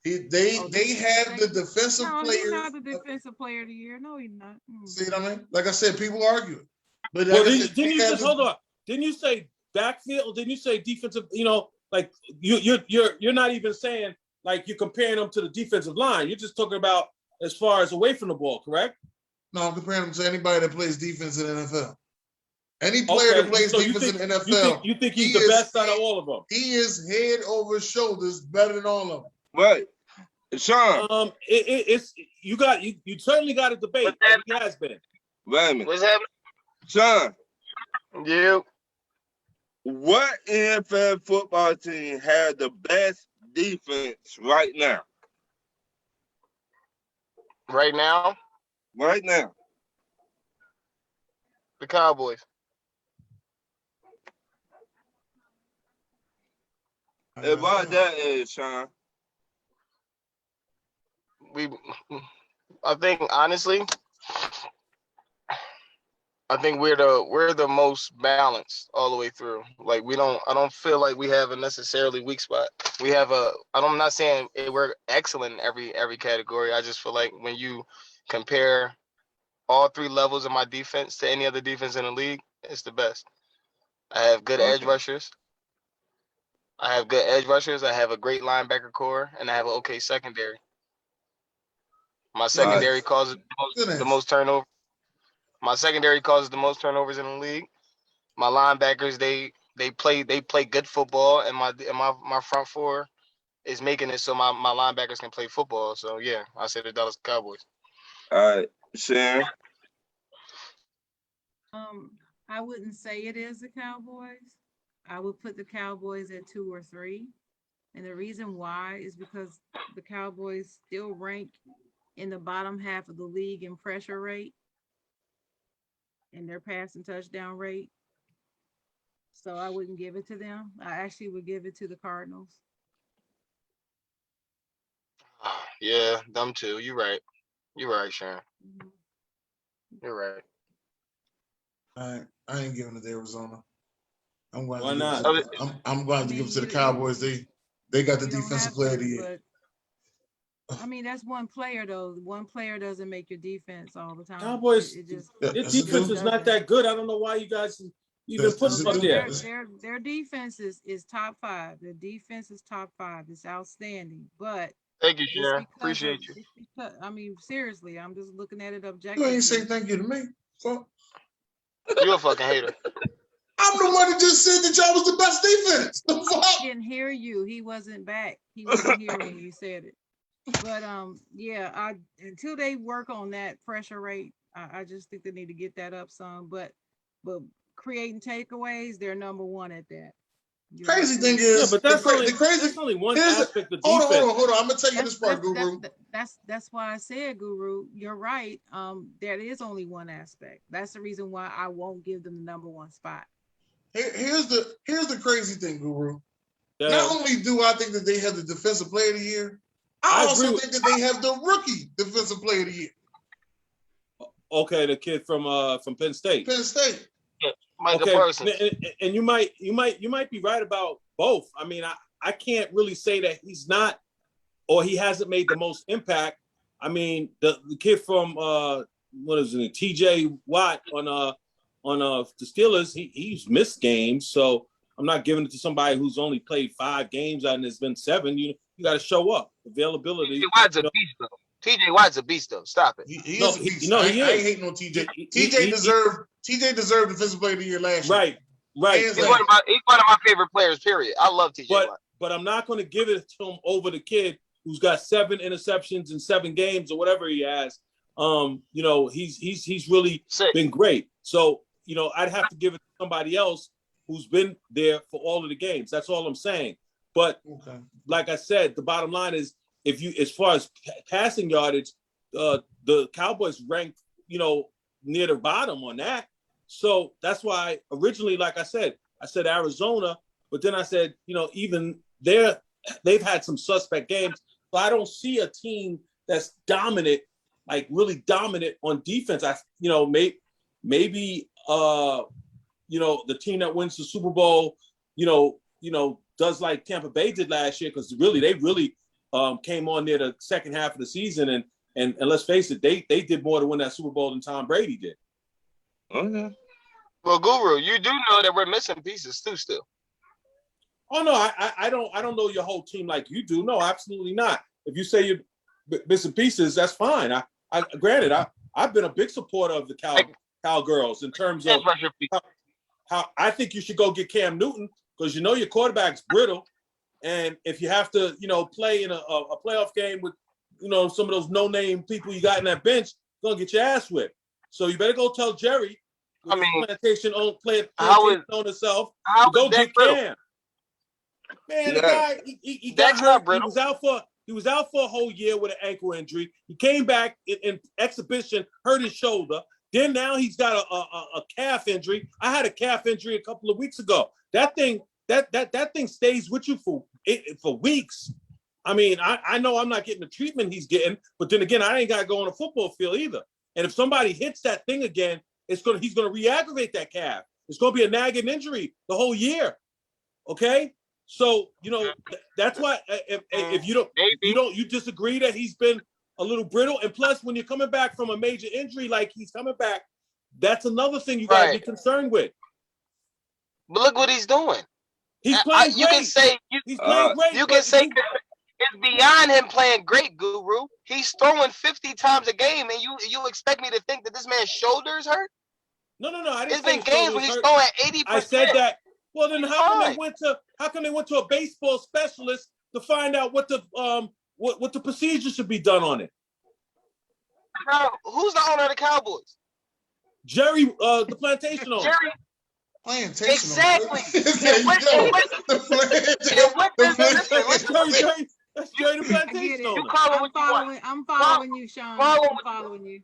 They have the defensive players. He's not the defensive player of the year. No, he's not. See what I mean? Like I said, people argue it. But well, didn't you just hold on? Didn't you say backfield? Didn't you say defensive? You know, like you're not even saying like you're comparing them to the defensive line. You're just talking about as far as away from the ball, correct? No, I'm comparing them to anybody that plays defense in the NFL. Any player that plays defense in the NFL. You think he's the best out of all of them? He is head over shoulders better than all of them. Right. Sean. It's you certainly got a debate. He has been. Wait a minute. What's happening? Sean. You. What NFL football team had the best defense right now? Right now? Right now. The Cowboys. About that is, Sean. I think honestly, I think we're the most balanced all the way through. Like I don't feel like we have a necessarily weak spot. I'm not saying we're excellent in every category. I just feel like when you compare all three levels of my defense to any other defense in the league, it's the best. I have good edge rushers. I have a great linebacker core, and I have an okay secondary. My secondary causes Good the answer. most turnover. My secondary causes the most turnovers in the league. My linebackers they play good football, and my front four is making it so my linebackers can play football. So yeah, I say the Dallas Cowboys. All right, Sharon. I wouldn't say it is the Cowboys. I would put the Cowboys at 2 or 3. And the reason why is because the Cowboys still rank in the bottom half of the league in pressure rate and their passing touchdown rate. So I wouldn't give it to them. I actually would give it to the Cardinals. Yeah, them too. You're right. You're right, Sharon. Mhm. You're right. I ain't giving it to Arizona. I'm going Why to give it not? to, I'm going I to give mean, it to the Cowboys. They got the you don't defensive have player of the to, year. but I mean, that's one player though. One player doesn't make your defense all the time. Cowboys, It just Yeah, their that's a defense just do. is not doesn't. that good. I don't know why you guys even put That's them a up do. there. Their defense is top 5. The defense is top 5. It's outstanding. But Thank you, just Sharon. because of Appreciate you. just because I mean, seriously, I'm just looking at it You ain't say objectively. thank you to me. Fuck. You a fucking hater. I'm the one that just said that y'all was the best defense. The fuck? He didn't hear you. He wasn't back. He wasn't here when you said it. But yeah, until they work on that pressure rate, I just think they need to get that up some. But creating takeaways, they're number 1 at that. You're Crazy thing absolutely Yeah, is, but that's the only one here's the, aspect of hold defense. on. I'm gonna tell you this part, Guru. that's why I said, Guru, you're right. There is only one aspect. That's the reason why I won't give them the number 1 spot. Here's the crazy thing, Guru. Yeah, Not only do I think that they have the defensive player of the year, I I agree also with- think that they have the rookie defensive player of the year. okay, the kid from Penn State. Penn State. Michael Okay, Parsons. and you might be right about both. I mean, I can't really say that he's not or he hasn't made the most impact. I mean, the kid from what is it, TJ Watt on the Steelers, he's missed games, so I'm not giving it to somebody who's only played 5 games and it's been 7. You got to show up. Availability. TJ Watt's a beast though. TJ Watt's a beast though. Stop it. He No, is a beast. he I is. ain't hating on TJ. TJ deserved defensive player of the year last year. Right. Hands He's down. one of my favorite players. Period. I love TJ Watt. But I'm not going to give it to him over the kid who's got 7 interceptions in 7 games or whatever he has. He's really been great. So, I'd have to give it to somebody else who's been there for all of the games. That's all I'm saying. But like I said, the bottom line is as far as passing yardage, the Cowboys ranked, near the bottom on that. So that's why originally, like I said Arizona, but then I said, even they've had some suspect games. So I don't see a team that's dominant, like really dominant on defense. Maybe the team that wins the Super Bowl, does like Tampa Bay did last year, because they really came on near the second half of the season, and let's face it, they did more to win that Super Bowl than Tom Brady did. Okay. Well, Guru, you do know that we're missing pieces too still. Oh no, I don't know your whole team like you do. No, absolutely not. If you say you're missing pieces, that's fine. Granted, I've been a big supporter of the Cowgirls in terms of how I think you should go get Cam Newton, because your quarterback's brittle, and if you have to play in a playoff game with some of those no-name people you got in that bench, you're gonna get your ass whipped. So you better go tell Jerry, plantation owner self, to go get Cam. Man, the guy he got hurt. He was out for a whole year with an ankle injury. He came back in exhibition, hurt his shoulder. Then now he's got a calf injury. I had a calf injury a couple of weeks ago. That thing stays with you for weeks. I mean, I know I'm not getting the treatment he's getting, but then again, I ain't got to go on a football field either. And if somebody hits that thing again, he's gonna re-aggravate that calf. It's gonna be a nagging injury the whole year. Okay, so that's why if you disagree that he's been a little brittle, and plus when you're coming back from a major injury like he's coming back, that's another thing you gotta be concerned with. But look what he's doing. He's playing great. You can say he's playing great. You can say his beyond him playing great, Guru. He's throwing 50 times a game, and you expect me to think that this man's shoulders hurt? No. I didn't It's say been his games shoulder where was he's hurt. throwing 80%. I said that. Well, then He's how come fine. they went to a baseball specialist to find out what the procedure should be done on it? Bro, who's the owner of the Cowboys? Jerry, the plantation owner. Jerry. Plantation. Exactly. There you go. That's Jerry the I get plantation it. owner. You call him what you want. I'm following you, Sean. Follow I'm what you following you.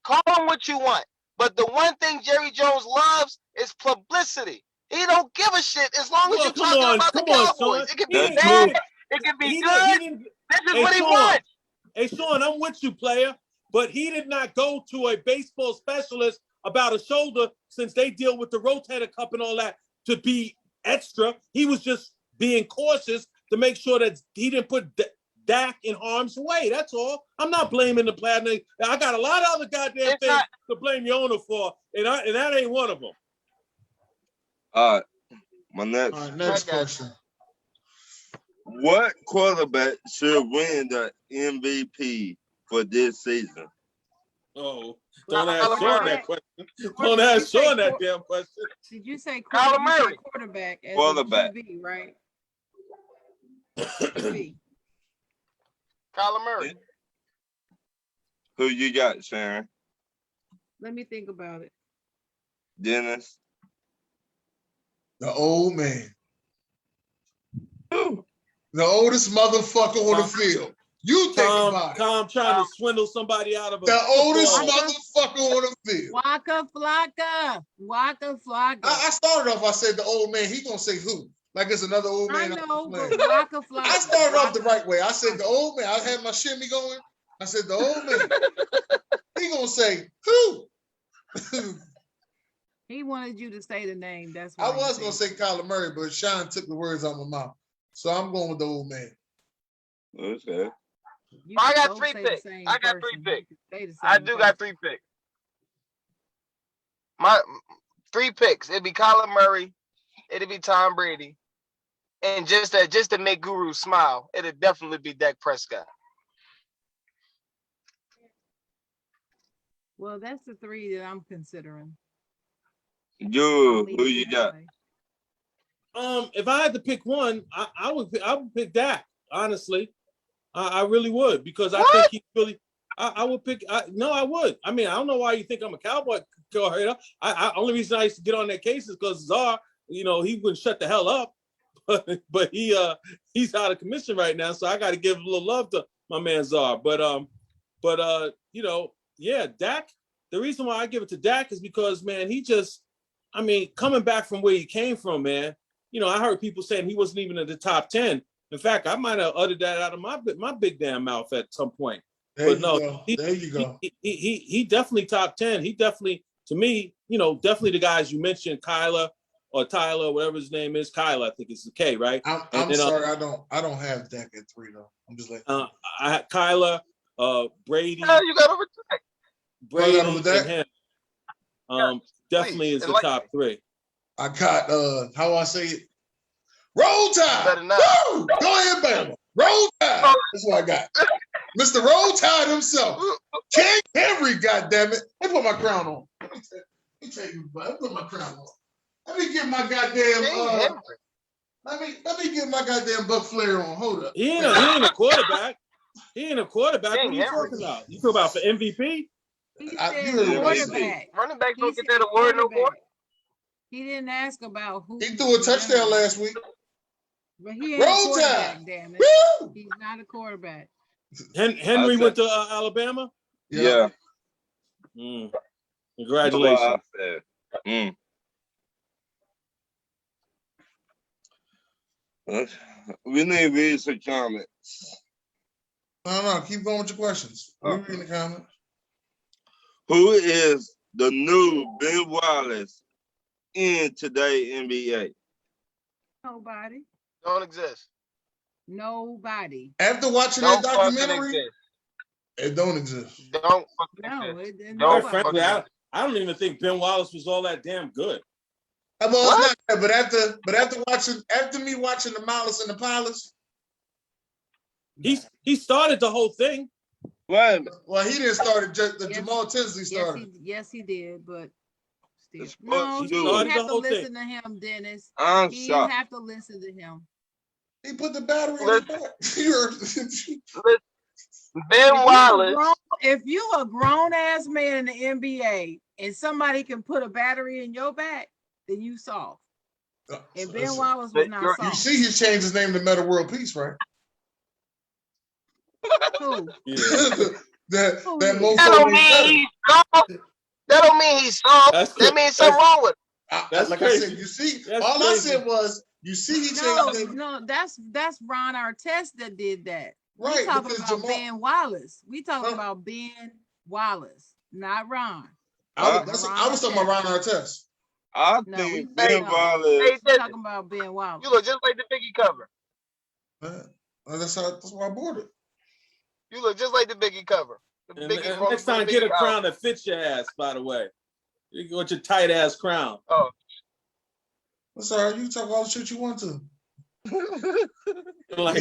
Call him what you want. But the one thing Jerry Jones loves is publicity. He don't give a shit as long as Well, you're come talking on, about the come on, Cowboys. Sean. It can He be didn't- bad. It can be he good. didn't- This is Hey, what he Sean. wants. Hey, Sean, I'm with you, player. But he did not go to a baseball specialist about a shoulder since they deal with the rotator cuff and all that to be extra. He was just being cautious to make sure that he didn't put Dak in harm's way. That's all. I'm not blaming the player. I got a lot of other goddamn things to blame the owner for, and that ain't one of them. All right. My next. Next question. What quarterback should win the MVP for this season? Oh, don't ask Kyler Sean Murray. that question. Don't ask Sean that damn question. Did you say Kyler you said Murray. quarterback as Quarterback. a QB, right? QB. Kyler Murray. Who you got, Sharon? Let me think about it. Dennis? The old man. The oldest motherfucker on the field. You think about it. Tom trying to swindle somebody out of a The oldest football. motherfucker on the field. Waka Flocka. Waka Flocka. I started off, I said the old man. He gonna say who? Like it's another old I man. know, but Waka Flocka. I started off the right way. I said the old man. I had my shimmy going. I said the old man. He gonna say who? He wanted you to say the name. That's I what was gonna say Kyler Murray, but Sean took the words out of my mouth. So I'm going with the old man. Okay. You I got both 3 say the picks. same I got 3 person. picks. You can say the I same do got person. 3 picks. My 3 picks. It'd be Kyler Murray. It'd be Tom Brady. And just to make Guru smile, it'd definitely be Dak Prescott. Well, that's the 3 that I'm considering. You, who you got? If I had to pick one, I would pick Dak. Honestly, I really would, because I think he really. I would pick. I would. I mean, I don't know why you think I'm a Cowboy. Only reason I used to get on that case is because Czar, he wouldn't shut the hell up. But he's out of commission right now, so I got to give a little love to my man Czar. But Dak. The reason why I give it to Dak is because, man, coming back from where he came from, man. I heard people saying he wasn't even in the top 10. In fact, I might have uttered that out of my big damn mouth at some point. There you go. He definitely top 10. He definitely, to me, definitely the guys you mentioned, Kyler or Tyler, whatever his name is, Kyler, I think it's the K, right? I'm sorry, I don't have Dak at 3 though. I'm just like I had Kyler, Brady. You got over Dak. Brady over Dak? and him. Definitely please, is the top 3. I got how I say it. Roll Tide. Better not. Woo! Go ahead, Bama. Roll Tide. That's what I got. Mr. Roll Tide himself. King Henry, goddammit. Let me put my crown on. Let me tell you, let me put my crown on. Let me get my goddamn let me get my goddamn Buck Flair on. Hold up. He ain't a quarterback. He ain't a quarterback. King What are you Henry. talking about? You talking about for MVP? He you said heard what I said. quarterback. Running backs don't He get said that award no more. quarterback. He didn't ask about who. He threw a touchdown last week. But he ain't a Roll quarterback, Tide. damn it. Woo! He's not a quarterback. Henry went to Alabama. Yeah. Congratulations. We need to read some comments. No, keep going with your questions. We're reading the comments. Who is the new Ben Wallace in today NBA? Nobody. Don't exist. Nobody. After watching Don't that fucking documentary, exist. it don't exist. Don't fucking No, exist. it, No, Quite frankly, I don't even think Ben Wallace was all that damn good. Well, it's not that, but after me watching the Malice and the Palace, He started the whole thing. Well, Well, he didn't start it. Just the Yes. Jamal Tinsley started. Yes, he did, but still. It's No, supposed he to. didn't Started have the to whole listen thing. to him, Dennis. I'm He shocked. didn't have to listen to him. He put the battery in his back. You heard- Ben Wallace. If you a grown ass man in the NBA and somebody can put a battery in your back, then you soft. And Ben Listen, Wallace was not you soft. see, he changed his name to Meta World Peace, right? Who? Yeah. that Who that is? mofo That don't ain't mean better. he's soft. That don't mean he's soft. That's That means something wrong with him. That's Like crazy. I said, you see, That's all crazy. I said was, you see, he changed No, his name. no, that's Ron Artest that did that. Right, We talking because about Jamal- Ben Wallace. We talking Huh? about Ben Wallace, not Ron. I was talking about Ron Artest. I No, think no. Ben Wallace. Hey, We Dennis, talking about Ben Wallace. you look just like the Biggie cover. That's why I bought it. You look just like the Biggie cover. The And Biggie from next time, the get a Biggie crown album. that fits your ass. By the way, you want your tight ass crown. Oh, That's all right. You talk all the shit you want to. Like,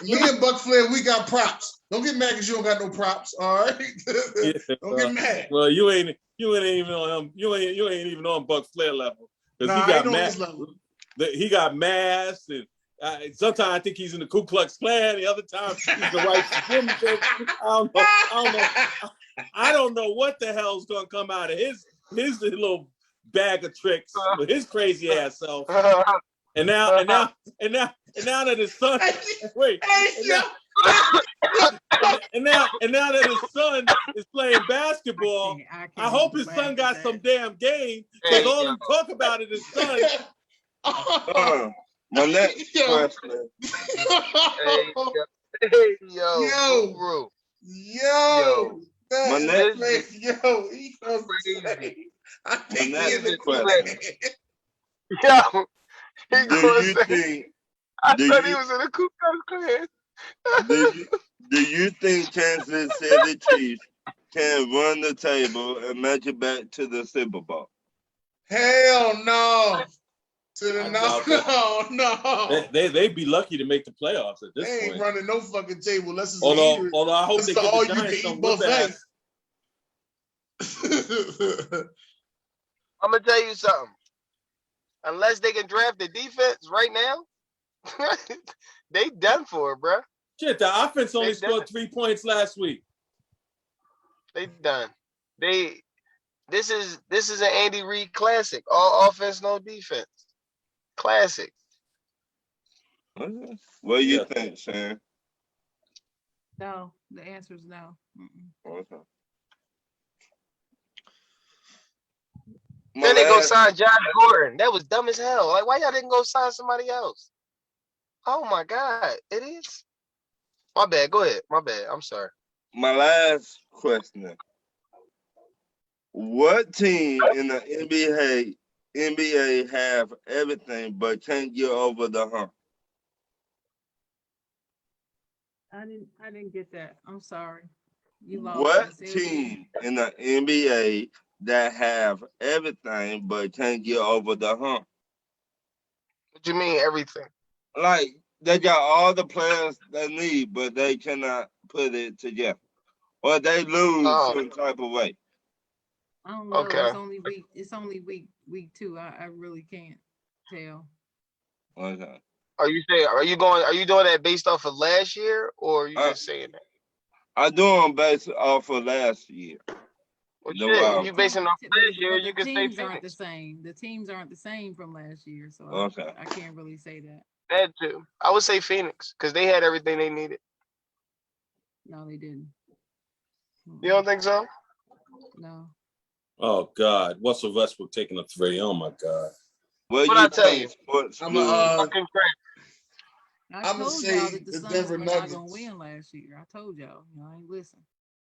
Me and Buck Flair, we got props. Don't get mad because you don't got no props. All right. yeah, Don't get mad. Well, you ain't even on him. You ain't even on Buck Flair level because Nah, he I got ain't on mad. his level. He got masked, and sometimes I think he's in the Ku Klux Klan. The other time he's the white supremacist. I don't know what the hell's gonna come out of his little bag of tricks with his crazy ass self. And now that his son wait, and now that his son is playing basketball, I hope his son got some damn game because all he talk about is his son. My next question. Hey, yo. My next he goes crazy. I think My he in the next question. Yo, he Do gonna you say, think? I do thought you- he was in the Ku Klux Klan. Do you think Kansas City Chiefs can run the table and make it back to the Super Bowl? Hell no. I doubt that. No. They'd be lucky to make the playoffs at this They ain't point. running no fucking table. Let's just Although I hope It's they the get all the you Giants can some eat whip buffet. ass. I'm gonna tell you something. Unless they can draft the defense right now, they done for it, bro. Shit, the offense only They scored done. 3 points last week. They done. This is an Andy Reid classic. All offense, no defense. Classic. What do you Yeah. think, Sam? No, the answer is no. Mm-mm. Okay. Then they go sign Josh Gordon. That was dumb as hell. Like, why y'all didn't go sign somebody else? Oh my God, idiots. My bad. Go ahead. My bad. I'm sorry. My last question. What team in the NBA have everything but can't get over the hump? I didn't get that. I'm sorry. You lost. What me. Say it again. team in the NBA that have everything but can't get over the hump? What you mean everything? Like they got all the players they need, but they cannot put it together, or they lose some type of way. I don't know. Okay. It's only week 2. I really can't tell. Okay. Are you doing that based off of last year, or are you just saying that? I do them based off of last year. Well, No, shit, wow. if you basing off last year, But you the can say teams aren't the Phoenix. same. The teams aren't the same from last year, so Okay. I can't really say that. That too. I would say Phoenix because they had everything they needed. No, they didn't. You don't think so? No. Oh God, Russell Westbrook taking a 3. Oh my God. What I tell you? Sports I'm Fucking crap. I I'ma told say y'all that the the Suns Denver were not gonna Nuggets. win last year. I told y'all. I ain't listen.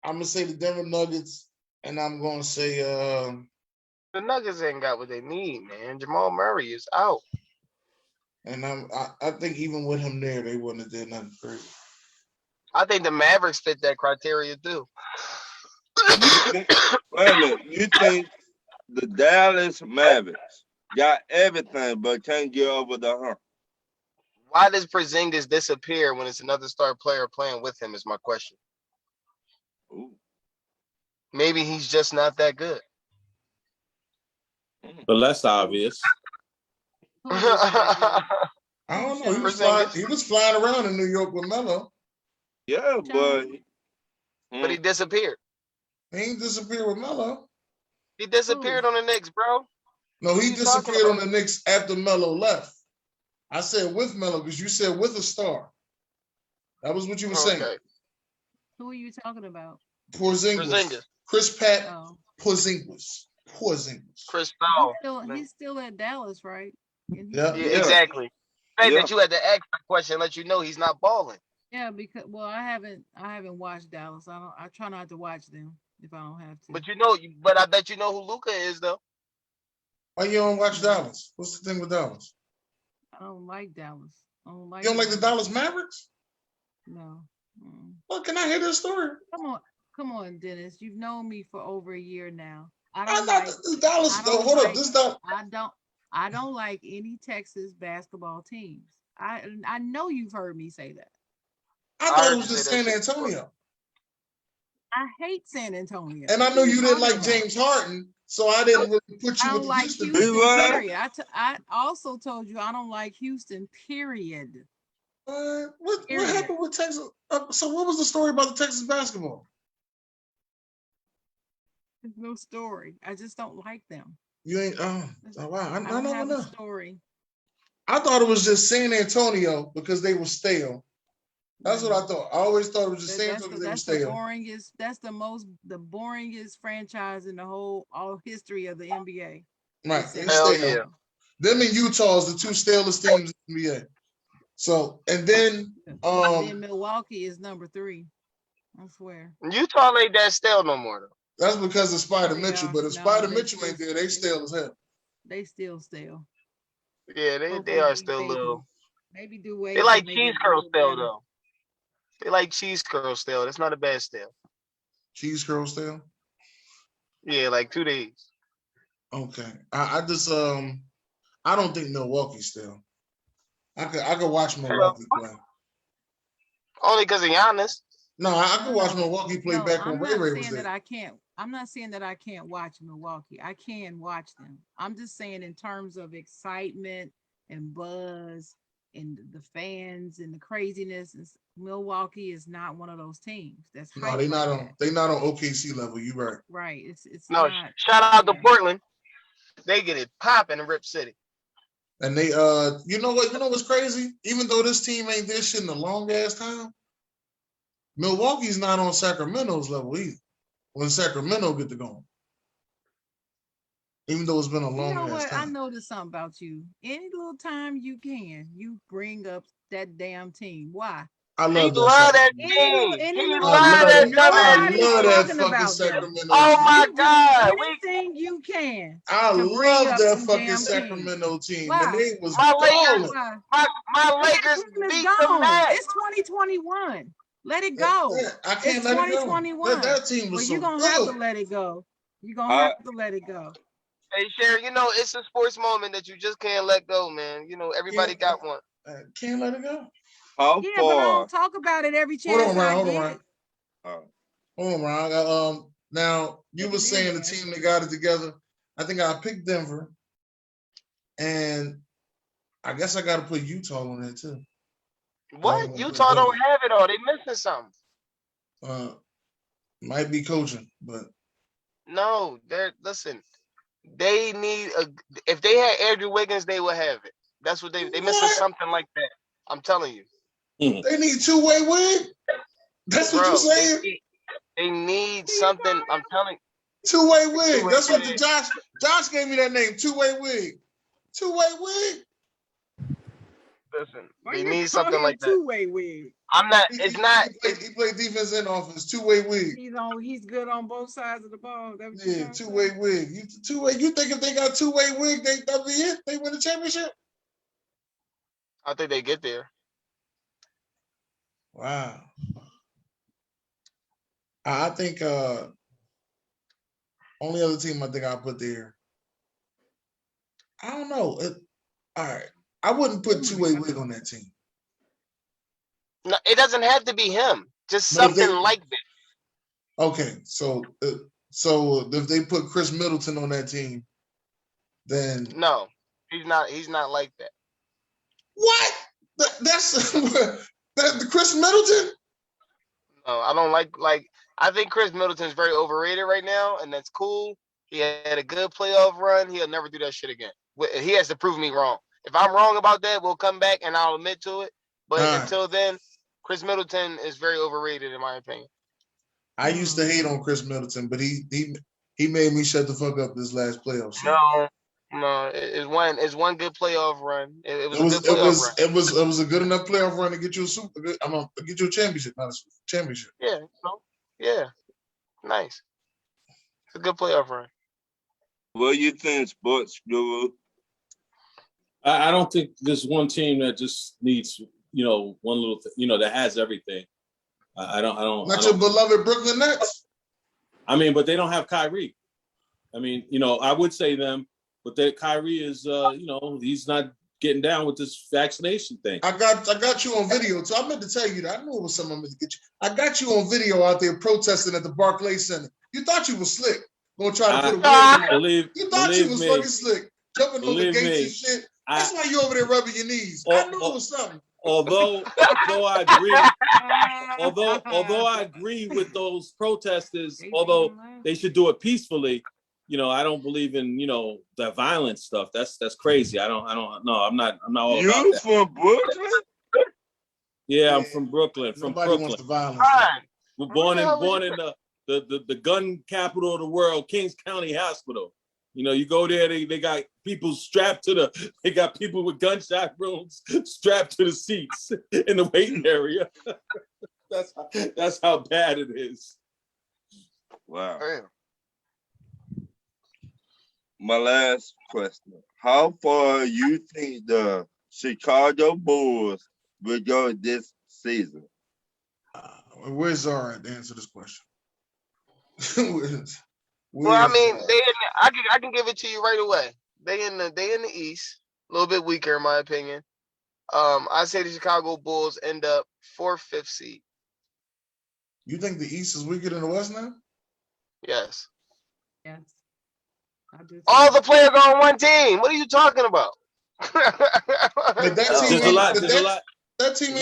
I'm gonna say the Denver Nuggets, and I'm gonna say The Nuggets ain't got what they need, man. Jamal Murray is out. and I think even with him there, they wouldn't have did nothing great. I think the Mavericks fit that criteria too. Wait a minute. You think the Dallas Mavericks got everything but can't get over the hump? Why does Porzingis disappear when it's another star player playing with him? Is my question. Ooh. Maybe he's just not that good. But that's obvious. Who is that good? I don't know. Porzingis. He was flying around in New York with Melo. Yeah, but But he disappeared. He ain't disappeared with Melo. He disappeared on the Knicks, bro. No, What he are you talking disappeared on about? the Knicks after Melo left. I said with Melo because you said with a star. That was what you were saying. Okay. Who are you talking about? Porzingis. Chris Pat Oh, Porzingis. Chris he's Paul. he's still at Dallas, right? And Yeah. Yeah, exactly. The fact Yeah. that you had to ask that question let you know he's not balling. Yeah, because I haven't watched Dallas. I try not to watch them if I don't have to. But I bet you know who Luca is though. Why you don't watch No. Dallas? What's the thing with Dallas? I don't like Dallas. I don't like You don't like the them. Dallas Mavericks? No. Well, can I hear this story? Come on, Dennis. You've known me for over a year now. I'm not the Dallas. Hold up. This Dallas. I don't like any Texas basketball teams. I know you've heard me say that. I thought it was just San Antonio. I hate San Antonio. And I know you didn't like James Harden, so I didn't really put you I with don't the like Houston. Houston, period. I also told you I don't like Houston, period. What happened with Texas? So what was the story about the Texas basketball? There's no story. I just don't like them. You ain't. Wow. I don't have know. a story. I thought it was just San Antonio because they were stale. That's what I thought. I always thought it was just San Antonio because they were stale. That's the boringest franchise in the all history of the NBA. Right. They Hell stale. yeah. Them and Utah is the two stalest teams in the NBA. So and then Milwaukee is number 3. I swear. Utah ain't that stale no more though. That's because of Spider They Mitchell. are. But if No, Spider they Mitchell still- ain't there, they stale as hell. They still stale. Yeah, they are still little. Maybe do way. They like cheese curl stale though. They like cheese curl stale. That's not a bad stale. Cheese curl stale? Yeah, like 2 days. Okay. I just I don't think Milwaukee's stale. I could watch Milwaukee play. Only because of Giannis. No, I could watch Milwaukee play back when Ray Ray was there. I'm not saying that I can't watch Milwaukee. I can watch them. I'm just saying in terms of excitement and buzz and the fans and the craziness. Milwaukee is not one of those teams. That's no, they not on OKC level. You right. Right. It's no. not, shout out to Portland. They get it popping in Rip City. And they you know what's crazy? Even though this team ain't this shit in a long ass time, Milwaukee's not on Sacramento's level either. When Sacramento get to going. Even though it's been a long ass time. I noticed something about you. Any little time you can, you bring up that damn team. Why? I love that team. He loved that fucking Sacramento. Oh my God. Anything you can. I love that fucking Sacramento team. Why? And they was my Lakers beat the Mavs. It's 2021. Let it go. I can't let it go. That team was so good. You're going to have to let it go. You're going to have to let it go. Hey, Sherry, it's a sports moment that you just can't let go, man. Everybody got one. Can't let it go. How but I don't talk about it every chance. Hold on, Ron. Now, you were saying the team that got it together. I think I picked Denver. And I guess I got to put Utah on there, too. What? Utah don't have it all. They missing something. Might be coaching, but no. Listen. They need if they had Andrew Wiggins, they would have it. That's what they missing something like that. I'm telling you. They need two-way wig. That's what you're saying. They need something. I'm telling you. Two-way wig. That's what Josh gave me that name. Two-way wig. Two-way wig. Listen, they need something like that. Two-way wig. I'm not. It's not. He played defense and offense. Two-way wig. He's good on both sides of the ball. Yeah, two-way wig. You think if they got two-way wig, that'd be it? They win the championship? I think they get there. Wow. I think only other team I think I'll put there. I don't know. All right. I wouldn't put two-way wig on that team. No, it doesn't have to be him. Just No, something like that. Okay, so if they put Chris Middleton on that team, then No, he's not. He's not like that. what? That's the Chris Middleton. No, I don't like. I think Chris Middleton is very overrated right now, and that's cool. He had a good playoff run. He'll never do that shit again. He has to prove me wrong. If I'm wrong about that, we'll come back and I'll admit to it. But until then, Chris Middleton is very overrated in my opinion. I used to hate on Chris Middleton, but he made me shut the fuck up this last playoff season. No, it's one good playoff run. It was a good enough playoff run to get you get you a championship, not a championship. Yeah, yeah, nice. It's a good playoff run. What do you think, Sports Guru? I don't think there's one team that just needs, one little thing, that has everything. I don't. Not your beloved Brooklyn Nets. I mean, but they don't have Kyrie. I mean, I would say them, but Kyrie is, he's not getting down with this vaccination thing. I got you on video too. I meant to tell you that. I knew it was something I meant to get you. I got you on video out there protesting at the Barclays Center. You thought you was slick. Gonna try to put a word. You thought you was fucking slick, jumping on the gates and shit. That's why you over there rubbing your knees. I knew it was something. Although I agree with those protesters, although they should do it peacefully, I don't believe in the violent stuff. That's crazy. I'm not all you about that. From Brooklyn? Yeah, I'm from Brooklyn. Nobody wants the violence. We're born in the gun capital of the world, Kings County Hospital. You go there, they got people strapped to they got people with gunshot wounds strapped to the seats in the waiting area. That's how bad it is. Wow. My last question. How far you think the Chicago Bulls will go this season? Where's Zara at to answer this question? Well, I mean, I can give it to you right away. They in the East, a little bit weaker in my opinion. I say the Chicago Bulls end up 4th, 5th seed. You think the East is weaker than the West now? Yes. Yes. All the players are on one team. What are you talking about? There's a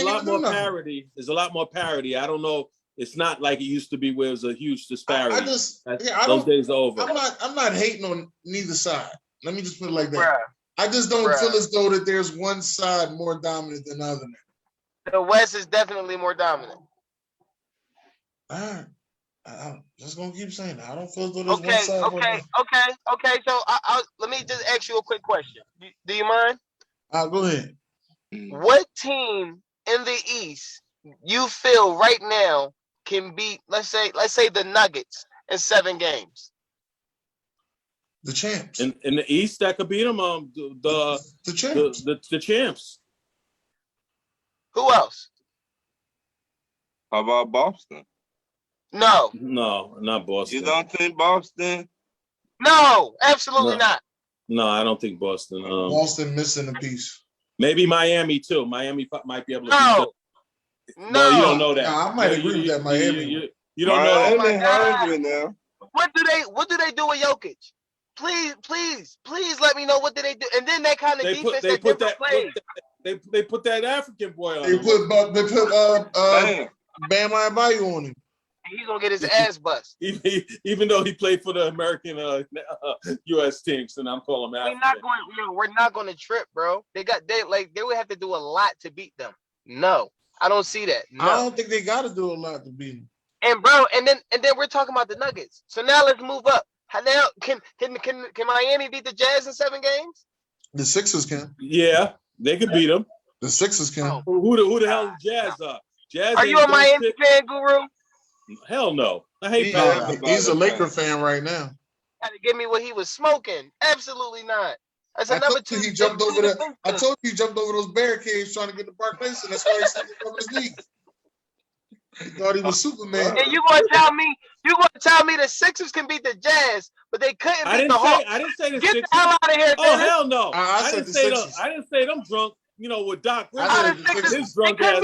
lot more parity. There's a lot more parity. I don't know. It's not like it used to be where it was a huge disparity. Those days are over. I'm not hating on neither side. Let me just put it like that. Bruh. I just don't feel as though that there's one side more dominant than the other. The West is definitely more dominant. All right. I'm just gonna keep saying that. I don't feel as though there's one side more dominant. Okay. So let me just ask you a quick question. Do you mind? Go ahead. What team in the East you feel right now can beat, let's say the Nuggets in 7 games? The champs. In the East, that could beat them. The champs. The champs. Who else? How about Boston? No, not Boston. You don't think Boston? No, absolutely not. No, I don't think Boston. Boston missing a piece. Maybe Miami too. Miami might be able to beat them. No, you don't know that. I might agree with that. Miami. You don't know that. Hungry now. What do they do with Jokic? Please let me know what do they do. And then that kind of defense they put that African boy on. They put Bam Adebayo on him. And he's gonna get his ass bust. Even though he played for the American U.S. teams, and I'm calling him African. We're not going to trip, bro. They would have to do a lot to beat them. No, I don't see that. No. I don't think they got to do a lot to beat them. And bro, and then we're talking about the Nuggets. So now let's move up. Now can Miami beat the Jazz in 7 games? The Sixers can. Yeah, they can beat them. The Sixers can. Oh. Who the hell is Jazz are? Jazz. Are you a Miami fan, Guru? Hell no. I hate He's a Laker fan right now. Had to give me what he was smoking. Absolutely not. That's another two. He jumped over I told you he jumped over those barricades trying to get the Barclays, and that's why he started over his knees. He thought he was Superman. And you gonna tell me the Sixers can beat the Jazz, but they couldn't beat the Hawks? I didn't say the Get Sixers. the hell out of here, Oh hell no! I didn't say them drunk. With Doc Rivers. his drunk ass.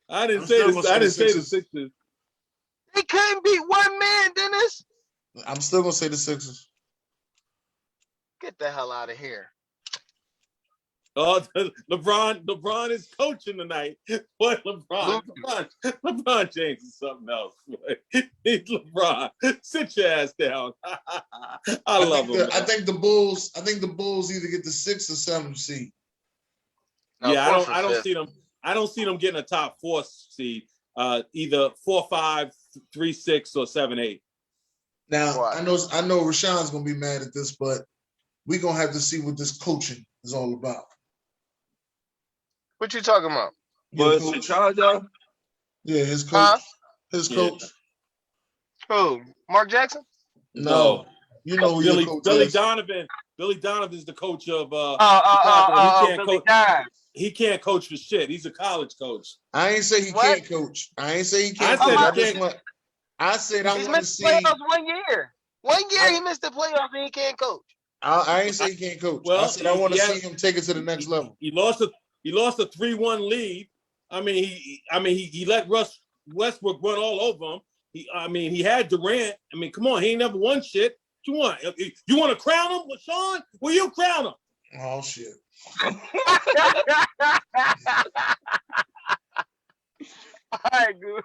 I didn't I'm say still this. gonna say I the didn't say the Sixers. Sixers. They couldn't beat one man, Dennis. I'm still gonna say the Sixers. Get the hell out of here. Oh, LeBron is coaching tonight. What LeBron James is something else. He's LeBron. Sit your ass down. I love him. I think the Bulls either get the 6th or 7th seed. Yeah, I don't see them. I don't see them getting a top 4 seed. Either 4-5, 3-6, or 7-8. Now I know Rashawn's gonna be mad at this, but we're gonna have to see what this coaching is all about. What you talking about? But Chicago? Yeah, his coach. Huh? His Yeah. coach. Who? Mark Jackson? No. You know who your coach Billy is. Donovan. Billy Donovan's the coach of Chicago. Billy Donovan. He can't coach for shit. He's a college coach. I ain't say he What? can't coach. I ain't say he can't I coach. said I said I He's want to missed see. the playoffs 1 year. 1 year he missed the playoffs and he can't coach. I ain't say he can't coach. Well, I said I want to see him take it to the next level. He lost a 3-1 lead. I mean, he let Russ Westbrook run all over him. He had Durant. I mean, come on, he ain't never won shit. What you want? You want to crown him, Sean? Will you crown him? Oh shit. All right, good.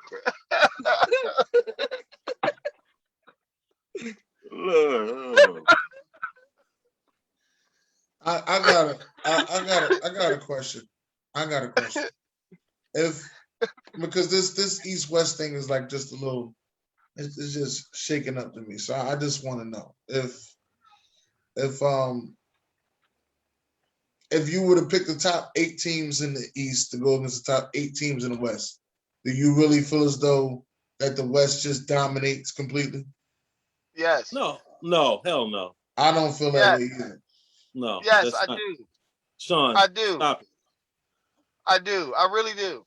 I got a question. Because this East West thing is like just a little, it's just shaking up to me. So I just want to know if you were to pick the top 8 teams in the East to go against the top 8 teams in the West, do you really feel as though that the West just dominates completely? Yes. No, hell no. I don't feel that way either. No. Yes, I do. Sean, I do. stop it. I do. I really do.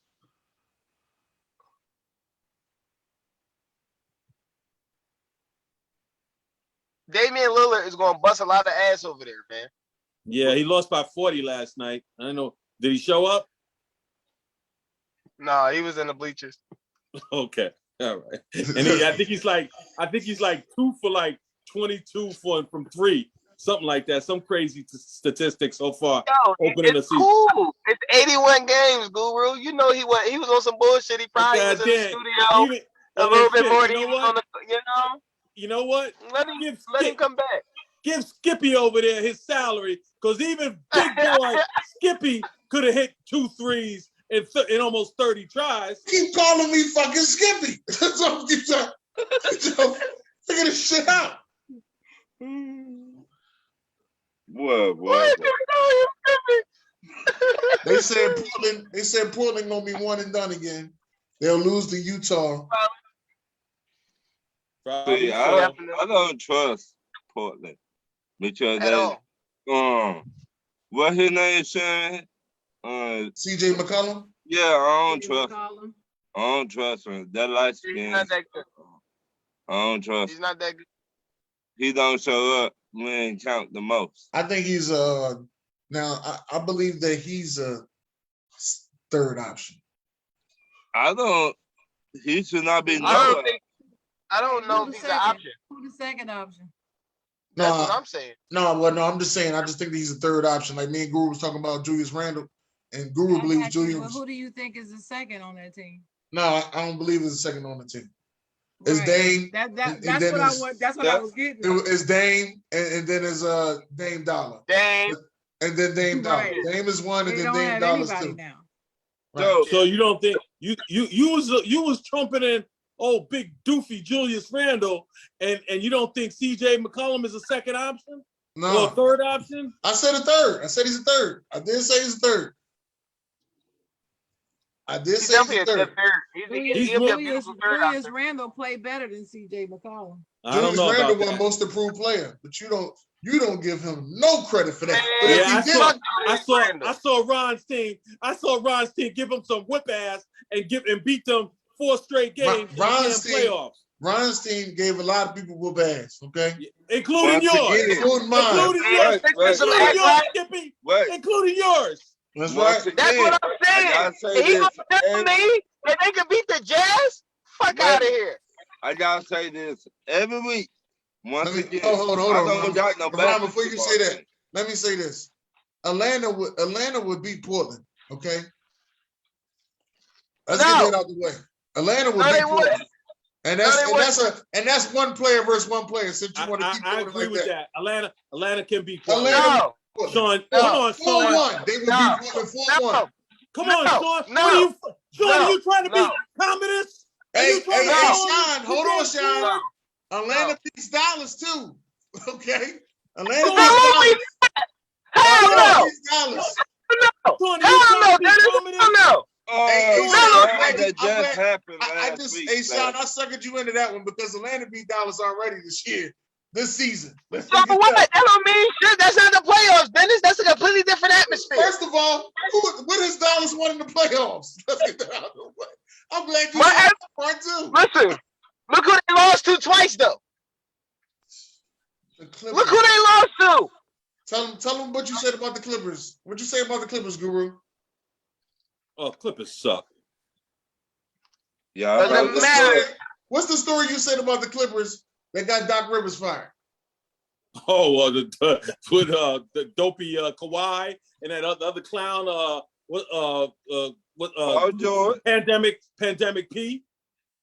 Damian Lillard is going to bust a lot of ass over there, man. Yeah, he lost by 40 last night. I don't know. Did he show up? No, he was in the bleachers. Okay. All right. And I think he's like 2 for like 22 from 3. Something like that. Some crazy statistic so far. Yo, opening the it's season. cool. It's 81 games, Guru. You know he was on some bullshit. He probably was in the studio a little bit more than he was on the, You know what? Let him come back. Give Skippy over there his salary, because even big boy Skippy could have hit 2 threes in almost 30 tries. Keep calling me fucking Skippy. Figure this shit out. What? They said Portland gonna be one and done again. They'll lose to Utah. See, I don't trust Portland because what his name saying? CJ McCollum. Yeah, I don't trust him. That light skin. He's not that good. I don't trust. He's not that good. He don't show up when count the most. I think he's now I believe that he's a 3rd option. He should not be. I don't know if he's an option. Who's the 2nd option? No, that's what I'm saying. No, I'm just saying. I just think that he's a 3rd option. Like me and Guru was talking about Julius Randle, and Guru believes Julius. Well, who do you think is the 2nd on that team? No, I don't believe it's the 2nd on the team. It's Right. Dame. That's what I was getting. It's Dame, and then it's Dame Dollar. Dame. And then Dame Dollar. Right. Dame is one, and They then don't Dame have Dollar's anybody 2. now. Right. So you don't think you was trumpeting big doofy Julius Randle, and you don't think CJ McCollum is a 2nd option? No. Or a 3rd option? I said a 3rd. I said he's a 3rd. I did say he's a 3rd. I did say he's a 3rd. Julius Randle played better than CJ McCollum. Julius Randle won most improved player, but you don't give him no credit for that. Yeah, I saw Ron's team. I saw Ron's team give him some whip ass and beat them 4 straight games in the playoffs. Ron's team gave a lot of people whoop ass, okay? Including yours. Including mine. Including yours, Skippy. Right. Including yours. That's right. That's what I'm saying. He gonna tell me And they can beat the Jazz? Fuck out of here. I gotta say this every week. Once again, hold I on. don't got no Ron, before you say that, basketball. let me say this. Atlanta would beat Portland, okay? Let's get that out the way. Atlanta would beat Portland. And that's one player versus one player. Since you want to keep doing I it agree like with that. Atlanta can beat Portland. Atlanta, Sean, no. come on, Sean. 4-1. They would beat Portland 4-1. Come on, Sean. No, What are you, Sean? Are you trying to be communist? Hey, Sean, hold on, damn Sean. forward? Atlanta beats Dallas too. Okay, Atlanta Sean, beats Hell Dallas. no. Beats Dallas. Sean, are you Hell trying no, to be Dennis. communist? Hell no. Hey, Oh, Sean, that just happened I last just, week. hey, Sean, man. I suckered you into that one because Atlanta beat Dallas already this season. Let's So not get what? that. That don't mean shit. That's not the playoffs, Dennis. That's a completely different atmosphere. First of all, what has Dallas won in the playoffs? Let's get that out of the way. I'm glad you But said that part too. listen, look who they lost to twice, though. The Clippers. Look who they lost to. Tell them what you said about the Clippers. What you say about the Clippers, Guru? Oh, Clippers suck. Yeah, Doesn't matter. What's the story you said about the Clippers that got Doc Rivers fired? Oh, with the dopey Kawhi and that other clown. George. Pandemic P,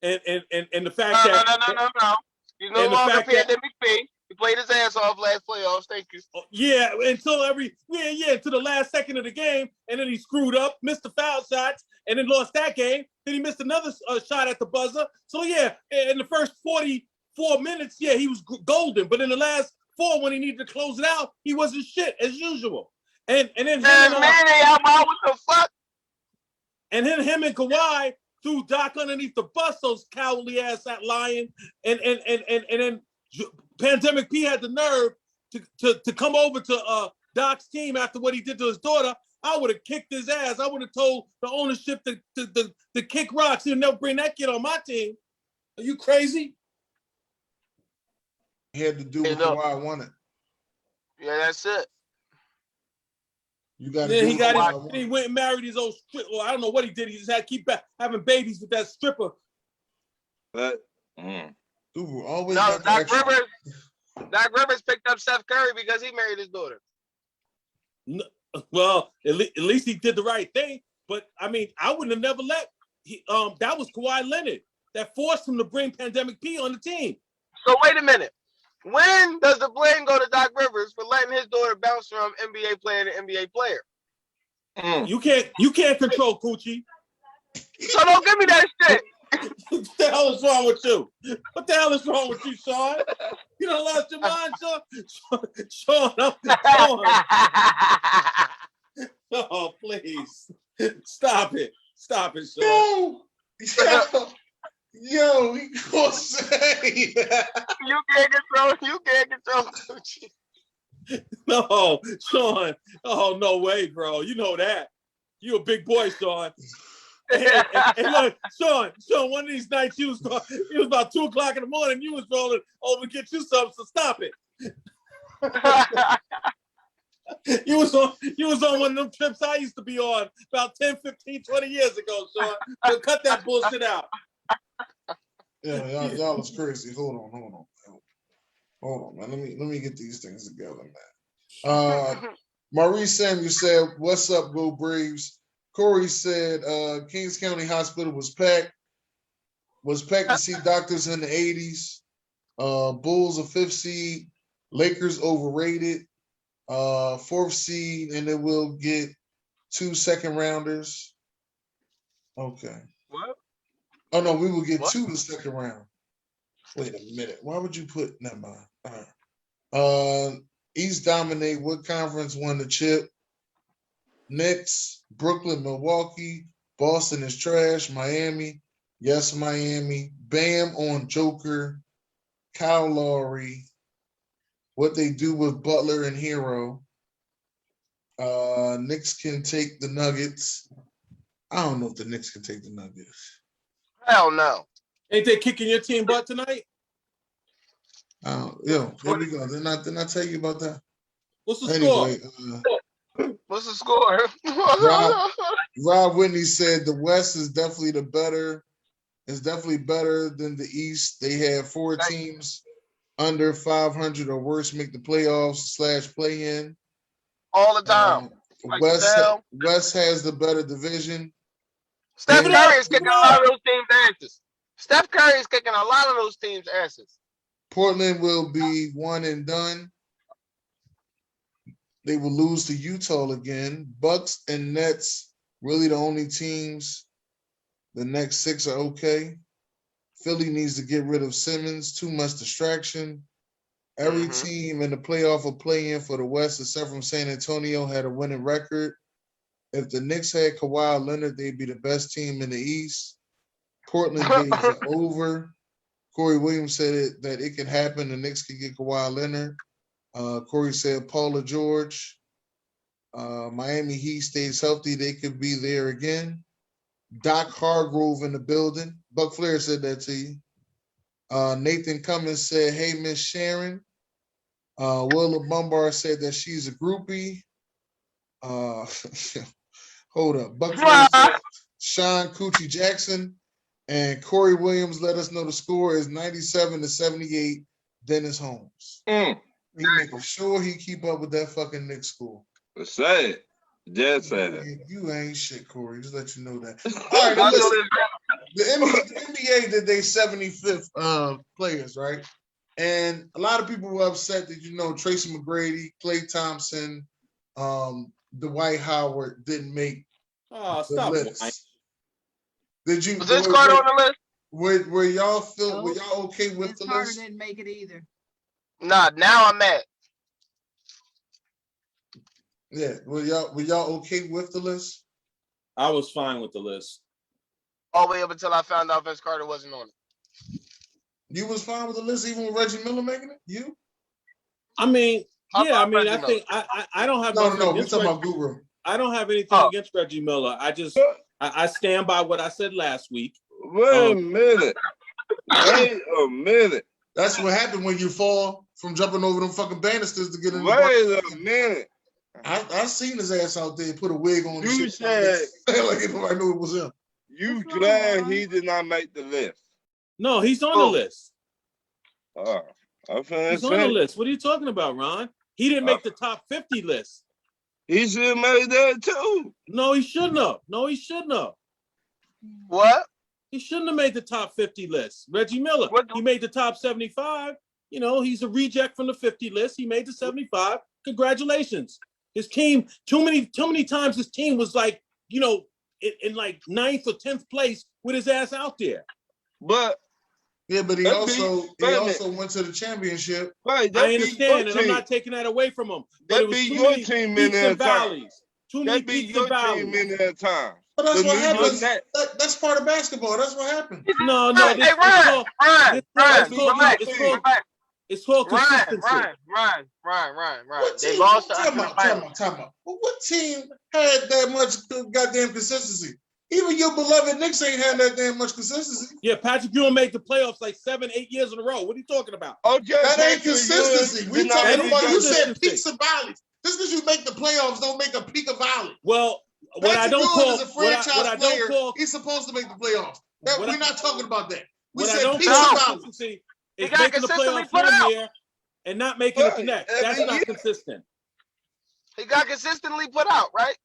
and the fact that No. He's no longer pandemic P. He played his ass off last playoffs. Thank you. Yeah, until the last second of the game, and then he screwed up, missed the foul shots, and then lost that game. Then he missed another shot at the buzzer. So yeah, in the first 44 minutes, yeah, he was golden. But in the last 4, when he needed to close it out, he wasn't shit as usual. And then what the fuck? And then him and Kawhi threw Doc underneath the bus, those cowardly ass that lying. And then Pandemic P had the nerve to come over to Doc's team after what he did to his daughter. I would have kicked his ass. I would have told the ownership to kick rocks. He'll never bring that kid on my team. Are you crazy? He had to do what Kawhi wanted. Yeah, that's it. You got Then he went and married his old stripper. Well, I don't know what he did. He just had to keep having babies with that stripper. But Dude, always no, Doc Rivers picked up Steph Curry because he married his daughter. No, well, at least he did the right thing. But I mean, I wouldn't have never let. That was Kawhi Leonard that forced him to bring Pandemic P on the team. So wait a minute. When does the blame go to Doc Rivers for letting his daughter bounce from NBA player to NBA player? You can't control Coochie. So don't give me that shit. What the hell is wrong with you? What the hell is wrong with you, Sean? You done lost your mind, Sean? Oh, please. Stop it, Sean. Yo, he gonna say that. You can't control Gucci. No, Sean. Oh, no way, bro. You know that. You a big boy, Sean. And look, Sean, one of these nights it was about 2:00 in the morning. You was rolling over to get you something, so stop it. You was on one of them trips I used to be on about 10, 15, 20 years ago, Sean. So cut that bullshit out. Yeah, y'all is crazy. Hold on, man. Let me get these things together, man. Maurice Samuel said, "What's up, go Braves?" Corey said, "Kings County Hospital was packed to see doctors in the 80s. Bulls a 5th seed, Lakers overrated, 4th seed, and then we'll get 2 second rounders." Okay. What? Oh no, we will get 2 the second round. Wait a minute. Why would you put? Never mind. All right. East dominate. What conference won the chip? Knicks, Brooklyn, Milwaukee. Boston is trash. Miami. Yes, Miami. Bam on Joker. Kyle Lowry. What they do with Butler and Hero. Knicks can take the Nuggets. I don't know if the Knicks can take the Nuggets. Hell no. Ain't they kicking your team butt tonight? Here we go. Didn't I tell you about that? What's the score? Anyway, What's the score? Rob Whitney said the West is definitely better than the East. They have 4 teams under 500 or worse make the playoffs / play in. All the time. West has the better division. Steph Curry is kicking a lot of those teams' asses. Steph Curry is kicking a lot of those teams' asses. Portland will be one and done. They will lose to Utah again. Bucks and Nets really the only teams. The next 6 are okay. Philly needs to get rid of Simmons. Too much distraction. Every team in the playoff will play in for the West, except from San Antonio, had a winning record. If the Knicks had Kawhi Leonard, they'd be the best team in the East. Portland days are over. Corey Williams said that it can happen. The Knicks can get Kawhi Leonard. Corey said Paula George. Miami Heat stays healthy. They could be there again. Doc Hargrove in the building. Buck Flair said that to you. Nathan Cummins said, hey, Miss Sharon. Willa Bumbar said that she's a groupie. Hold up. Buck Flair said Sean Coochie Jackson. And Corey Williams let us know the score is 97-78. Dennis Holmes. He making sure he keep up with that fucking Knicks score. It's sad. Just sad. You ain't shit, Corey. Just let you know that. All right, listen. The NBA did their 75th players, right? And a lot of people were upset that, Tracy McGrady, Klay Thompson, Dwight Howard didn't make the list. Was this card on the list? Were y'all okay with the list? Didn't make it either. Nah, now I'm mad. Yeah, were y'all okay with the list? I was fine with the list. All the way up until I found out Vince Carter wasn't on it. You was fine with the list, even with Reggie Miller making it? You? I mean, yeah, I think I don't have no. We're talking about Guru. I don't have anything against Reggie Miller. I stand by what I said last week. Wait a minute. That's what happened when you fall from jumping over them fucking banisters to get in the Wait a minute. I seen his ass out there put a wig on. You said like everybody knew it was him. You glad he did not make the list? No, he's on the list. He's on the list. What are you talking about, Ron? He didn't make the top 50 list. He should have made that too. No, he shouldn't have. What? He shouldn't have made the top 50 list. Reggie Miller, he made the top 75. He's a reject from the 50 list. He made the 75. Congratulations. His team, too many times his team was like, in like 9th or 10th place with his ass out there. But he also went to the championship. Right, I understand, and I'm not taking that away from him. But that be your team in that time. That be your team in that time. But that's what happens. That's part of basketball. That's what happened. No. It's called consistency. Ryan. They lost to Time out. What team had that much goddamn consistency? Even your beloved Knicks ain't had that damn much consistency. Yeah, Patrick Ewing made the playoffs like 7-8 years in a row. What are you talking about? Okay, that ain't consistency. We talking about, you said peaks and valleys. Just because you make the playoffs don't make a peak of valley. Well, what I don't call is a franchise player. He's supposed to make the playoffs. We're not talking about that. We said peaks and valleys. It's making the playoffs 1 year and not making it the next. That's not consistent. He got consistently put out, right?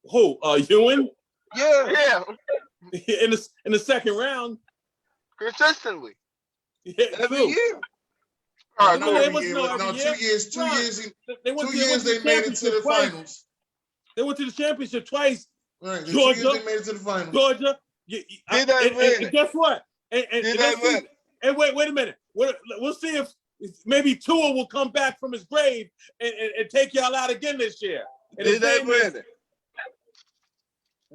Who? Ewing? Yeah. In the second round. Consistently. Yeah, every year. All right, no, 2 years. 2 years. They made it to the finals. They went to the championship twice. Right. Georgia, they made it to the finals. Georgia. And guess what? And wait a minute. We'll see if maybe Tua will come back from his grave and take y'all out again this year. Did they win?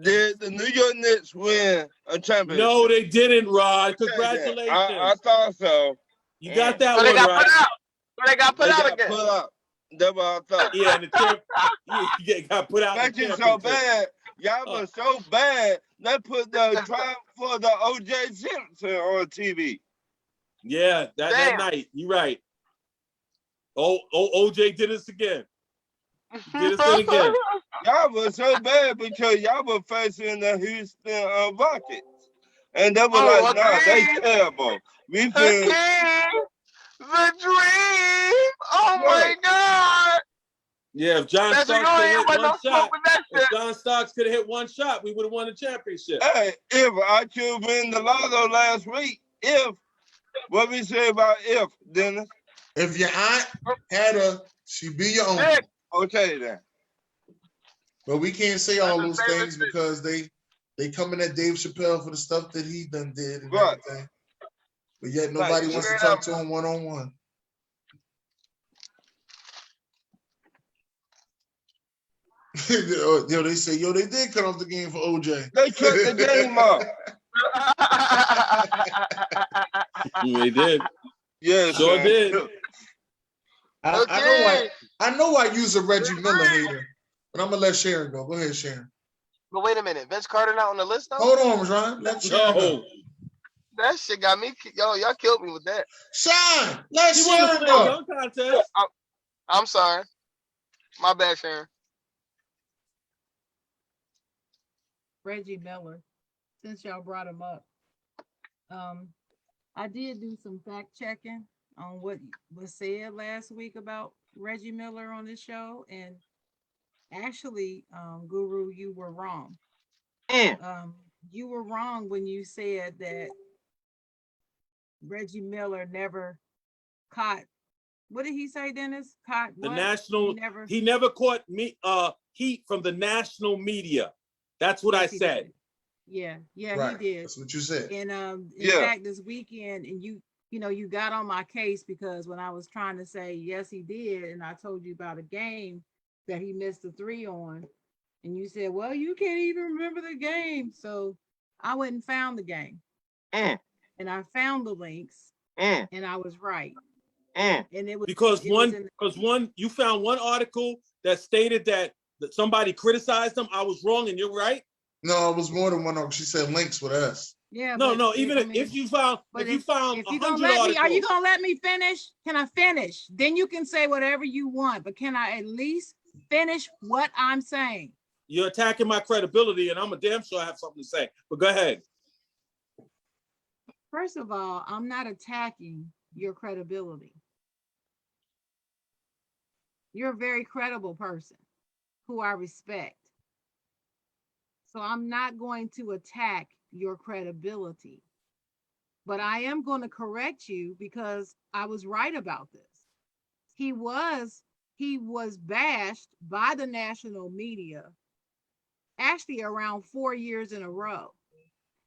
Did the New York Knicks win a championship? No, they didn't, Rod. Congratulations. I thought so. You got that one right. They got put out again. That's what I thought. Yeah, and got put out. That is so bad. Y'all was so bad. They put the trial for the O.J. Simpson on TV. Yeah, that night. You're right. OJ did this again. Get us in again. Y'all was so bad because y'all were facing the Houston Rockets. And they were Oh, like, nah, they terrible. We been The dream. Oh my right. God. Yeah, if John That's Starks going could in hit with one no smoke shot, with that if shit. John Starks could have hit one shot, we would have won the championship. Hey, if I could win the lotto last week, if what we say about if, Dennis? If your aunt had a, she be your uncle. Nick, Okay then. But we can't say that's all his those favorite things shit. because they coming at Dave Chappelle for the stuff that he done did and Right. everything. But yet Like, nobody wants to straight talk up. to him one-on-one. Yo, they say, yo, they did cut off the game for OJ. they cut the game off. They did. Yes, Sure man. did. Okay. I know I use a Reggie Miller hater, but I'm gonna let Sharon go. Go ahead, Sharon. But wait a minute, Vince Carter not on the list though? Hold on, Ron. Let Sharon go. No. That shit got me. Y'all killed me with that. Sean, let He won the Sharon slam go. dunk contest. I'm sorry. My bad, Sharon. Reggie Miller, since y'all brought him up. I did do some fact checking on what was said last week about Reggie Miller on this show, and actually, Guru, you were wrong. You were wrong when you said that Reggie Miller never caught. What did he say, Dennis? Caught The what? national. He never caught me heat from the national media. That's what I said. Did. Yeah, Right. he did. That's what you said. And in fact, this weekend, and you got on my case because when I was trying to say yes, he did, and I told you about a game that he missed a 3 on, and you said, well, you can't even remember the game. So I went and found the game, and I found the links, and I was right. And it was because you found one article that stated that somebody criticized him. I was wrong, and you're right. No, it was more than one. She said links with us. Yeah. No. Even if you found, if you found 100 articles, are you gonna let me finish? Can I finish? Then you can say whatever you want, but can I at least finish what I'm saying? You're attacking my credibility, and I'm a damn sure I have something to say. But go ahead. First of all, I'm not attacking your credibility. You're a very credible person who I respect. So I'm not going to attack your credibility. But I am going to correct you because I was right about this. He was bashed by the national media actually around 4 years in a row.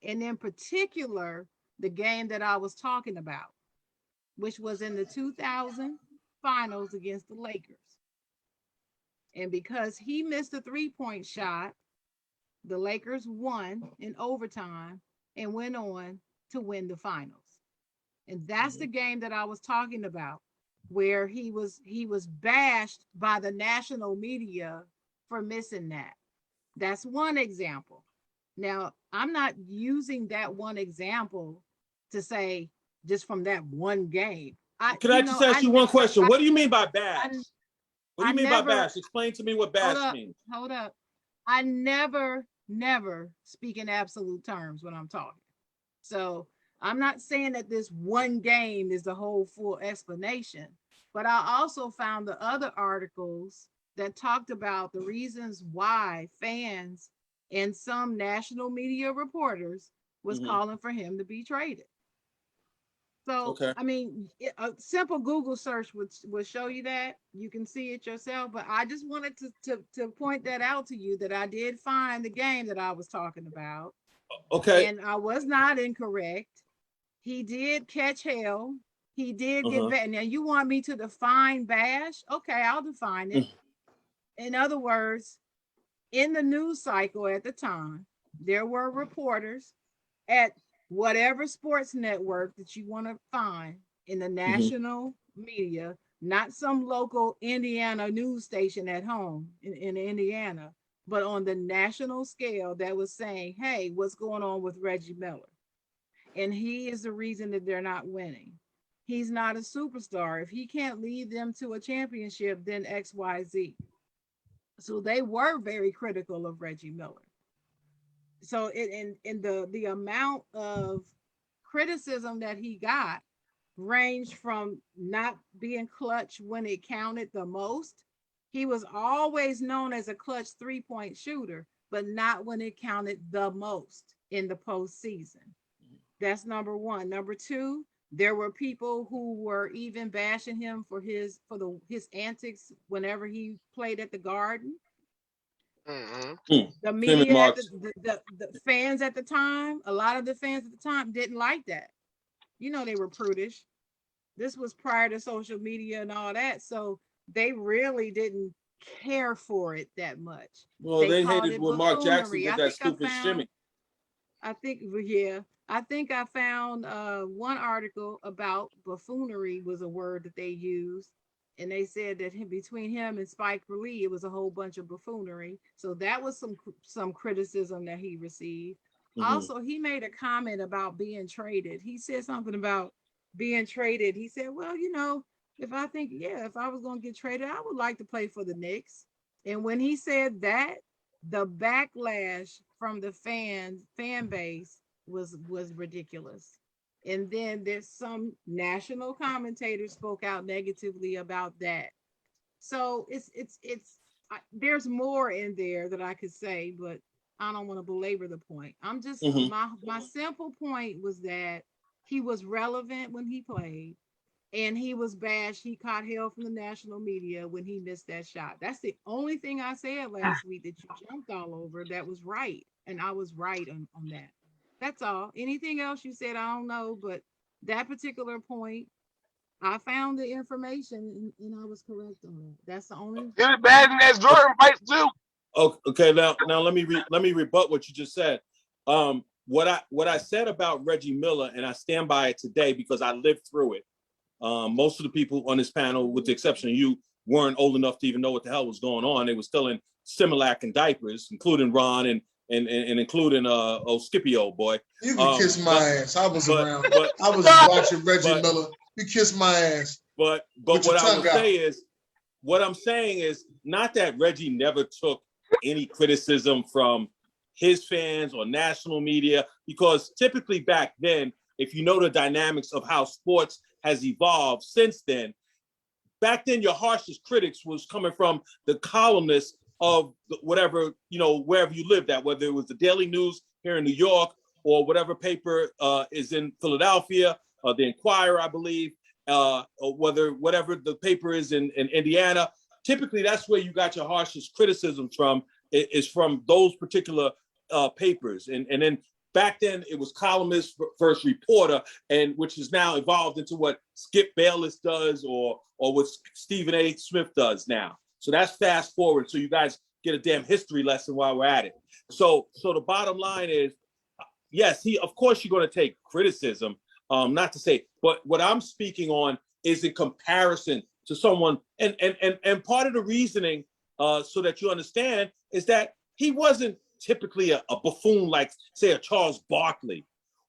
And in particular, the game that I was talking about, which was in the 2000 finals against the Lakers. And because he missed a 3-point shot, the Lakers won in overtime and went on to win the finals. And that's the game that I was talking about, where he was bashed by the national media for missing that. That's one example. Now, I'm not using that one example to say just from that one game. Can I just ask you one question? What do you mean by bash? What do you mean by bash? Explain to me what bash means. Hold up. I never speak in absolute terms when I'm talking. So I'm not saying that this one game is the whole full explanation, but I also found the other articles that talked about the reasons why fans and some national media reporters was calling for him to be traded. So, I mean, a simple Google search would show you that. You can see it yourself. But I just wanted to point that out to you that I did find the game that I was talking about. Okay. And I was not incorrect. He did catch hell. He did get back. Now, you want me to define bash? Okay, I'll define it. In other words, in the news cycle at the time, there were reporters at whatever sports network that you want to find in the national media, not some local Indiana news station at home in Indiana, but on the national scale that was saying, hey, what's going on with Reggie Miller? And he is the reason that they're not winning. He's not a superstar. If he can't lead them to a championship, then XYZ. So they were very critical of Reggie Miller. So in the amount of criticism that he got ranged from not being clutch when it counted the most. He was always known as a clutch 3-point shooter, but not when it counted the most in the postseason. That's number one. Number two, there were people who were even bashing him for his antics whenever he played at the Garden. Mm-hmm. The Famous media at Marks. the fans at the time, a lot of the fans at the time didn't like that. You know, they were prudish. This was prior to social media and all that, so they really didn't care for it that much. Well, They they called hated it when Mark Jackson buffoonery. did that stupid shimmy. I think, yeah, I think I found one article about buffoonery was a word that they used, and they said that between him and Spike Lee, it was a whole bunch of buffoonery. So that was some criticism that he received. Also, he made a comment about being traded. He said something about being traded. He said, "Well, you know, if I was going to get traded, I would like to play for the Knicks." And when he said that, the backlash from the fan base was ridiculous. And then there's some national commentators spoke out negatively about that. So there's more in there that I could say, but I don't want to belabor the point. I'm just my simple point was that he was relevant when he played, and he was bashed. He caught hell from the national media when he missed that shot. That's the only thing I said last week that you jumped all over that was right. And I was right on that. That's all. Anything else you said, I don't know. But that particular point, I found the information and I was correct on it. That's the only. It was bad in that Jordan fight too. Okay, now let me rebut what you just said. What I said about Reggie Miller, and I stand by it today because I lived through it. Most of the people on this panel, with the exception of you, weren't old enough to even know what the hell was going on. They were still in Similac and diapers, including Ron and including Scipio boy. You can kiss my ass. I was around. I was watching Reggie Miller. You kiss my ass. But what I will say is, what I'm saying is not that Reggie never took any criticism from his fans or national media, because typically back then, if you know the dynamics of how sports has evolved since then, back then your harshest critics was coming from the columnists of whatever, wherever you lived at, whether it was the Daily News here in New York or whatever paper is in Philadelphia, the Inquirer, I believe, or whatever the paper is in Indiana. Typically, that's where you got your harshest criticism from, is from those particular papers. And then back then it was columnist versus reporter, and which is now evolved into what Skip Bayless does or what Stephen A. Smith does now. So that's fast forward. So you guys get a damn history lesson while we're at it. So the bottom line is, yes, of course you're going to take criticism. Not to say, but what I'm speaking on is in comparison to someone, and part of the reasoning, so that you understand, is that he wasn't typically a buffoon like, say, a Charles Barkley,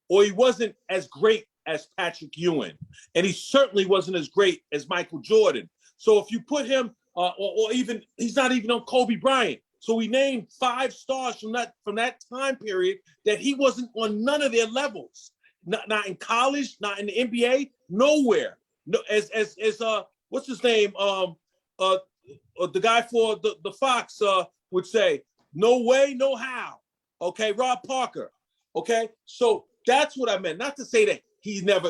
or he wasn't as great as Patrick Ewing, and he certainly wasn't as great as Michael Jordan. So if you put him, or even, he's not even on Kobe Bryant. So we named 5 stars from that time period that he wasn't on none of their levels. Not in college, not in the NBA, nowhere. No, as what's his name? The guy for the Fox would say, no way, no how. Okay, Rob Parker. Okay, so that's what I meant. Not to say that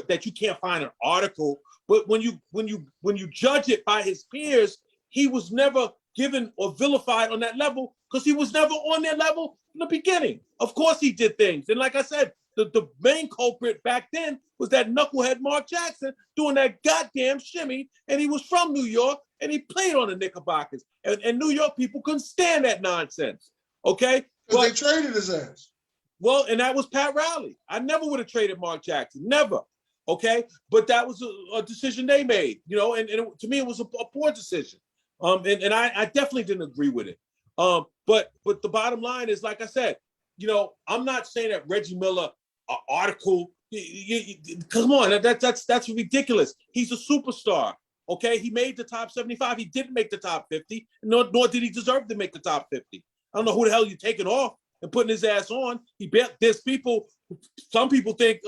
that you can't find an article, but when you judge it by his peers, he was never given or vilified on that level because he was never on their level in the beginning. Of course he did things. And like I said, the main culprit back then was that knucklehead Mark Jackson doing that goddamn shimmy, and he was from New York, and he played on the Knickerbockers. And New York people couldn't stand that nonsense, okay? But they traded his ass. Well, and that was Pat Riley. I never would have traded Mark Jackson, never, okay? But that was a decision they made, and to me it was a poor decision. And I definitely didn't agree with it. But the bottom line is, like I said, I'm not saying that Reggie Miller article. Come on, that's ridiculous. He's a superstar. Okay, he made the top 75. He didn't make the top 50, nor did he deserve to make the top 50. I don't know who the hell you're taking off and putting his ass on. There's people, some people think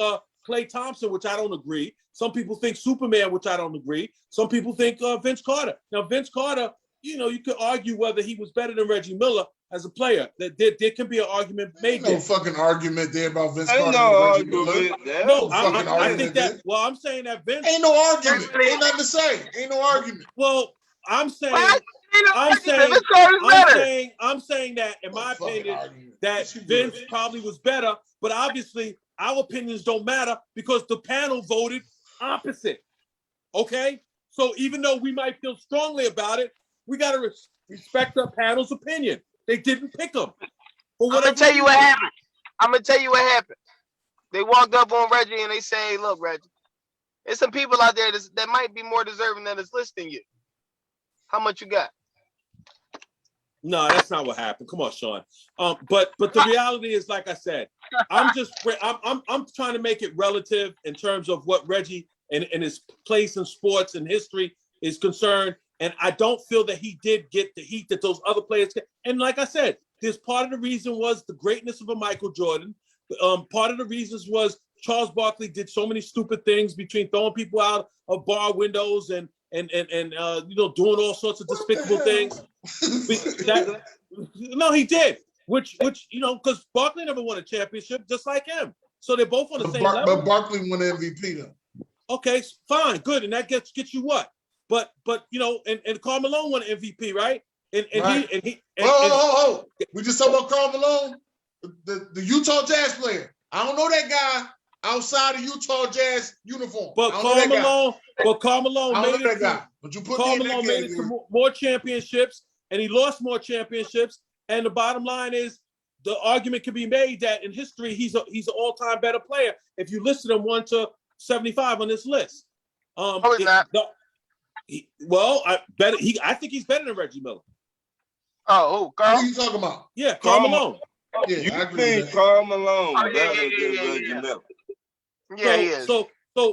Klay Thompson, which I don't agree. Some people think Superman, which I don't agree. Some people think Vince Carter. Now, Vince Carter, you could argue whether he was better than Reggie Miller as a player. There can be an argument made Ain't no there. fucking argument there about Vince Ain't Carter no and Reggie Miller. argument there. No, fucking I think argument that. there. Well, I'm saying that Vince. Ain't no argument. Ain't nothing to say. Ain't no argument. Well, I'm saying. What? Ain't no I'm argument. saying, Vince Carter's better. I'm saying that, in No my fucking opinion, argument. that Yes, you Vince would. probably was better, but obviously our opinions don't matter because the panel voted opposite. Okay? So even though we might feel strongly about it, we got to respect the panel's opinion. They didn't pick him. I'm gonna tell you what happened. I'm gonna tell you what happened. They walked up on Reggie and they say, "Look, Reggie, there's some people out there that might be more deserving than this list than you. How much you got?" No, that's not what happened. Come on, Sean. But the reality is, like I said, I'm trying to make it relative in terms of what Reggie and his place in sports and history is concerned. And I don't feel that he did get the heat that those other players get. And like I said, there's part of the reason was the greatness of a Michael Jordan. Part of the reasons was Charles Barkley did so many stupid things between throwing people out of bar windows and doing all sorts of despicable things. No, he did. Which because Barkley never won a championship, just like him. So they're both on the same level. But Barkley won MVP though. Okay, fine, good, and that gets you what? But and Karl Malone won MVP, right? And Right. he. We just talked about Karl Malone, the Utah Jazz player. I don't know that guy outside of Utah Jazz uniform. But Karl Malone made it to. But you put Karl me in that Malone made it category. to more championships, and he lost more championships. And the bottom line is, the argument can be made that in history he's an all-time better player if you listed him 1 to 75 on this list. He's not. I think he's better than Reggie Miller. Oh, Who Carl? are you talking about? Yeah, Karl Malone. Yeah, You I agree think with that. Karl Malone Oh, yeah, better yeah, than yeah, Reggie yeah. Miller? Yeah, he is. So,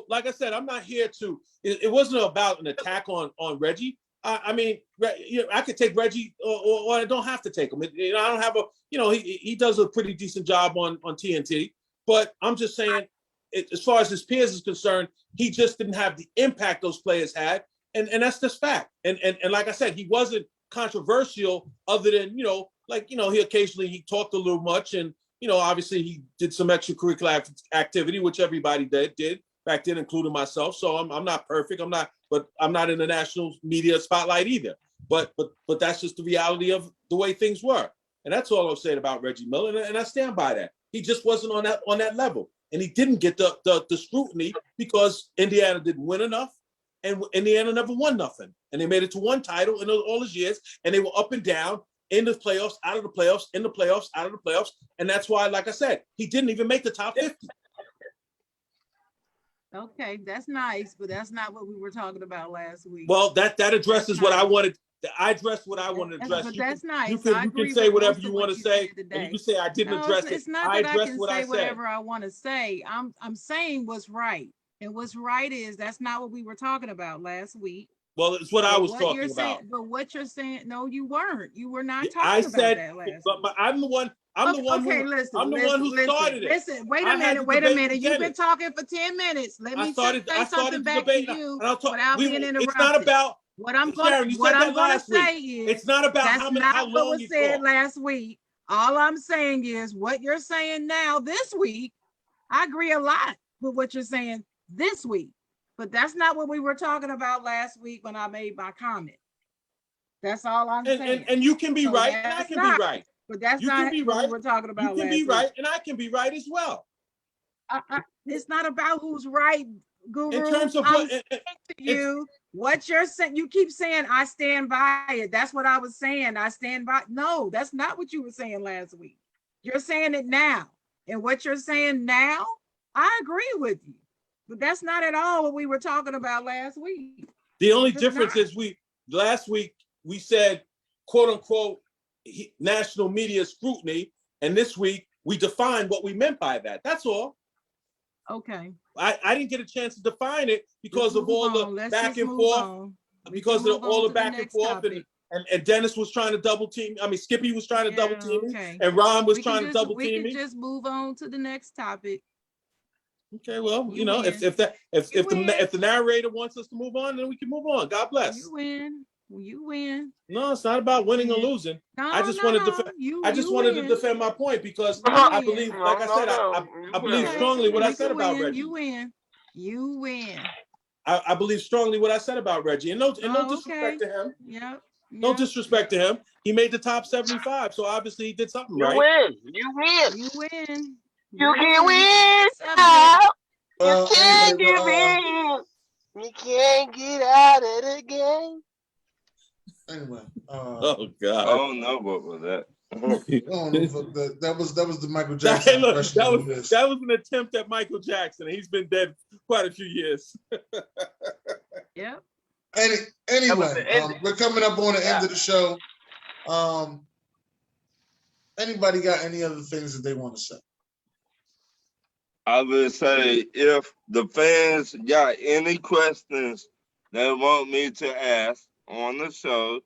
like I said, I'm not here to. It wasn't about an attack on Reggie. I mean, I could take Reggie, or I don't have to take him. I don't have a. He does a pretty decent job on TNT. But I'm just saying, as far as his peers is concerned, he just didn't have the impact those players had, and that's just fact. And like I said, he wasn't controversial, other than he occasionally talked a little much, and obviously he did some extracurricular activity, which everybody did back then, including myself. So I'm not perfect. But I'm not in the national media spotlight either. But that's just the reality of the way things were. And that's all I'm saying about Reggie Miller, and I stand by that. He just wasn't on that level, and he didn't get the scrutiny because Indiana didn't win enough, and Indiana never won nothing. And they made it to one title in all those years, and they were up and down in the playoffs, out of the playoffs, in the playoffs, out of the playoffs, and that's why, like I said, he didn't even make the top 50. Okay, that's nice, but that's not what we were talking about last week. Well, that addresses what I wanted. I addressed what I wanted to address. But that's nice. You I can agree say with whatever most you of want what to you say, said and you today. can say I didn't No, address it. it's not I that I addressed can what I say said. whatever I want to say. I'm saying what's right, and what's right is that's not what we were talking about last week. Well, it's what I was talking about. But what you're saying, no, you weren't. You were not I talking said, about that last but week. I'm the one. I'm the one who started it. Listen, wait I a had the minute. debate You've been beginning. talking for 10 minutes. Let me say something the back debate, to you and I'll talk. without being interrupted. It's not about What I'm Sharon, you what said I'm that gonna last week. say is It's not about that's how not what long was you said talk. last week. All I'm saying is what you're saying now this week. I agree a lot with what you're saying this week, but that's not what we were talking about last week when I made my comment. That's all I'm saying. And you can be right, and I can be right. But that's You not can be what right. we were talking about. You can be right, and I can be right as well. It's not about who's right, Guru. In terms of I'm saying to you, what you're saying, you keep saying, I stand by it. That's what I was saying. I stand by. No, that's not what you were saying last week. You're saying it now. And what you're saying now, I agree with you. But that's not at all what we were talking about last week. The only difference is last week we said, quote unquote, national media scrutiny, and this week we defined what we meant by that. That's all. Okay. I didn't get a chance to define it because Let's of all move on. the Let's back just and move forth. on. We Because can of move all on the to back and next forth, topic. and Dennis was trying to double team. I mean, Skippy was trying to double Yeah, team me, okay. and Ron was We can trying to just double team me. just move on to the next topic. Okay, well, You you know, win. if You win. the narrator wants us to move on, then we can move on. God bless. You win. You win. No, it's not about winning or Win. losing. No, I just no, wanted to no. I just wanted to win. defend my point because You I win. believe, like I said, I believe Okay. strongly what I You said can about win. Reggie. You win. You win. I believe strongly what I said about Reggie, and no disrespect to him. Yep. No disrespect to him. He made the top 75, so obviously he did something You right. win. You win. You win. You can win. You can't anyway, give in. You can't get out of the game. anyway, Oh I God. don't know what was that. I don't know if that was the Michael That, Jackson look, impression. that was an attempt at Michael Jackson. He's been dead quite a few years. Yep. Anyway, we're coming up on the end of the show. Anybody got any other things that they want to say? I would say if the fans got any questions they want me to ask on the show,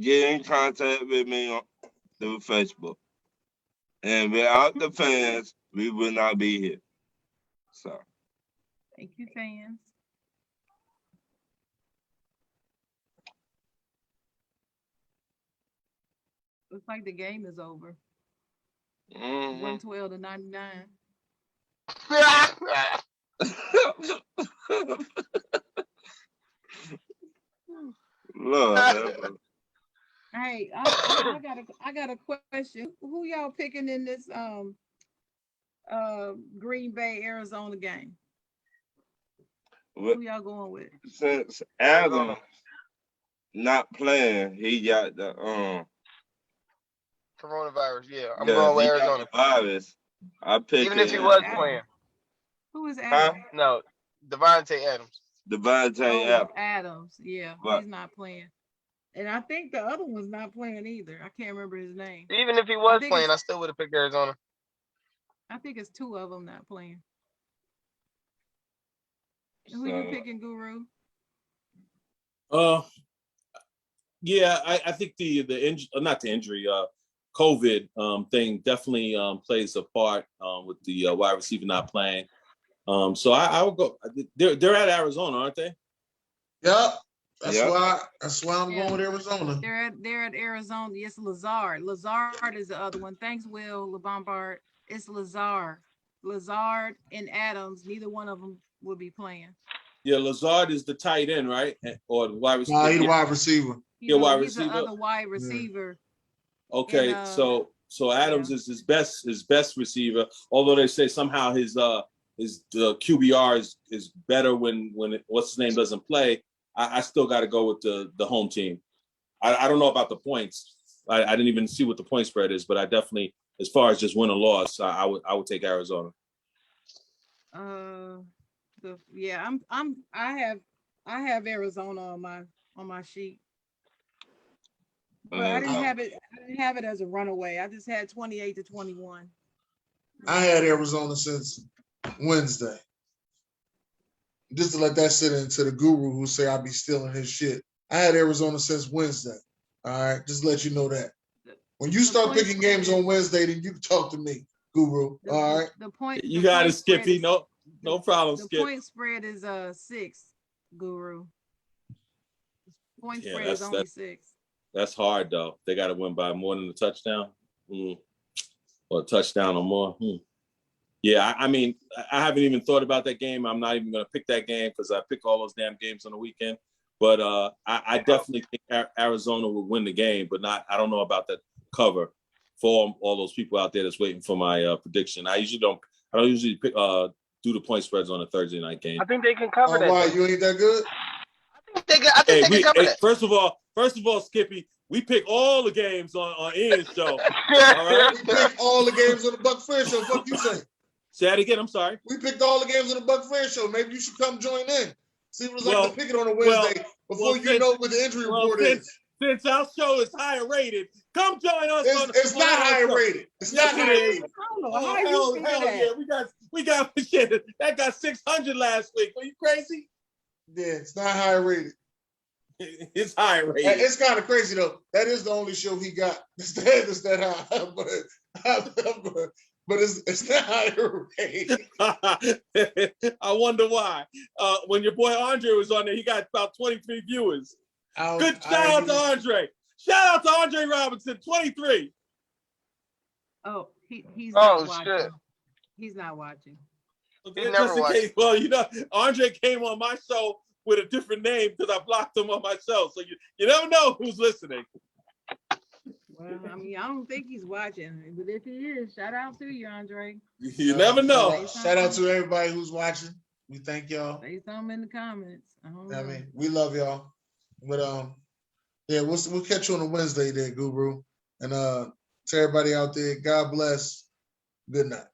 get in contact with me through Facebook. And without the fans, we would not be here. So Thank you, fans. Looks like the game is over. 112 to 99. Lord, Hey, I got a question. Who y'all picking in this Green Bay Arizona game? Who y'all going with? since Adam not playing, he got the coronavirus. Yeah, I'm going with Arizona. Virus. I pick Even if he was Adam. playing. Who is Adam? No, Devontae Adams. Devontae Adams. Yeah, Right. He's not playing. And I think the other one's not playing either. I can't remember his name. Even if he was playing, I still would have picked Arizona. I think it's two of them not playing. Who you picking, Guru? Yeah, I think not the injury, COVID thing definitely plays a part with the wide receiver not playing. So I would go. They're at Arizona, aren't they? Yep. That's why I'm going with Arizona. They're at Arizona. Yes, Lazard. Lazard is the other one. Thanks, Will LeBombard. It's Lazard. Lazard and Adams. Neither one of them will be playing. Yeah, Lazard is the tight end, right? Or the wide receiver. Nah, he's the wide receiver. He's wide receiver. The other wide receiver. Yeah. Okay, and, so Adams is his best receiver. Although they say somehow his QBR is better when what's his name doesn't play. I still got to go with the home team. I don't know about the points. I didn't even see what the point spread is, but I definitely, as far as just win or loss, I would take Arizona. I have Arizona on my sheet, but I didn't have it as a runaway. I just had 28 to 21. I had Arizona since Wednesday. Just to let that sit into the guru who say I'll be stealing his shit. I had Arizona since Wednesday. All right, just to let you know that. When you start picking games on Wednesday, then you can talk to me, guru. All right. You got it, Skippy. No problem, Skip. The point spread is 6, Guru. Point spread is only 6. That's hard though. They got to win by more than a touchdown, or a touchdown or more. Yeah, I mean, I haven't even thought about that game. I'm not even going to pick that game because I pick all those damn games on the weekend. But I definitely think Arizona will win the game, but I don't know about that cover for all those people out there that's waiting for my prediction. I don't usually pick, do the point spreads on a Thursday night game. I think they can cover that. Why? You ain't that good? I think they can cover that. First of all, Skippy, we pick all the games on Ian's show. All right? We pick all the games on the Buck Fair show. Fuck you say. Say that again. I'm sorry. We picked all the games on the Buck Fair show. Maybe you should come join in. See what it's like to pick it on a Wednesday before you know what the injury report is. Since our show is higher rated, come join us on It's on not our higher show. rated. It's Yes, not it higher is. rated. I don't know. Oh, How you figure that? yeah. We got shit. That got 600 last week. Are you crazy? Yeah, it's not higher rated. It's higher And rated. it's kind of crazy though. That is the only show he got. It's that high, but it's not higher rated. I wonder why. When your boy Andre was on there, he got about 23 viewers. Good shout out to Andre. Shout out to Andre Robinson, 23. Oh, he's Oh, not watching. shit. He's not watching. He never Just in watched. case, well, Andre came on my show with a different name because I blocked him on my show. So you never know who's listening. Well, I mean, I don't think he's watching, but if he is, shout out to you, Andre. You never know. Shout out to everybody who's watching. We thank y'all. Say something in the comments. I don't know. I mean, we love y'all. But yeah, we'll catch you on a Wednesday there, Guru. And to everybody out there, God bless. Good night.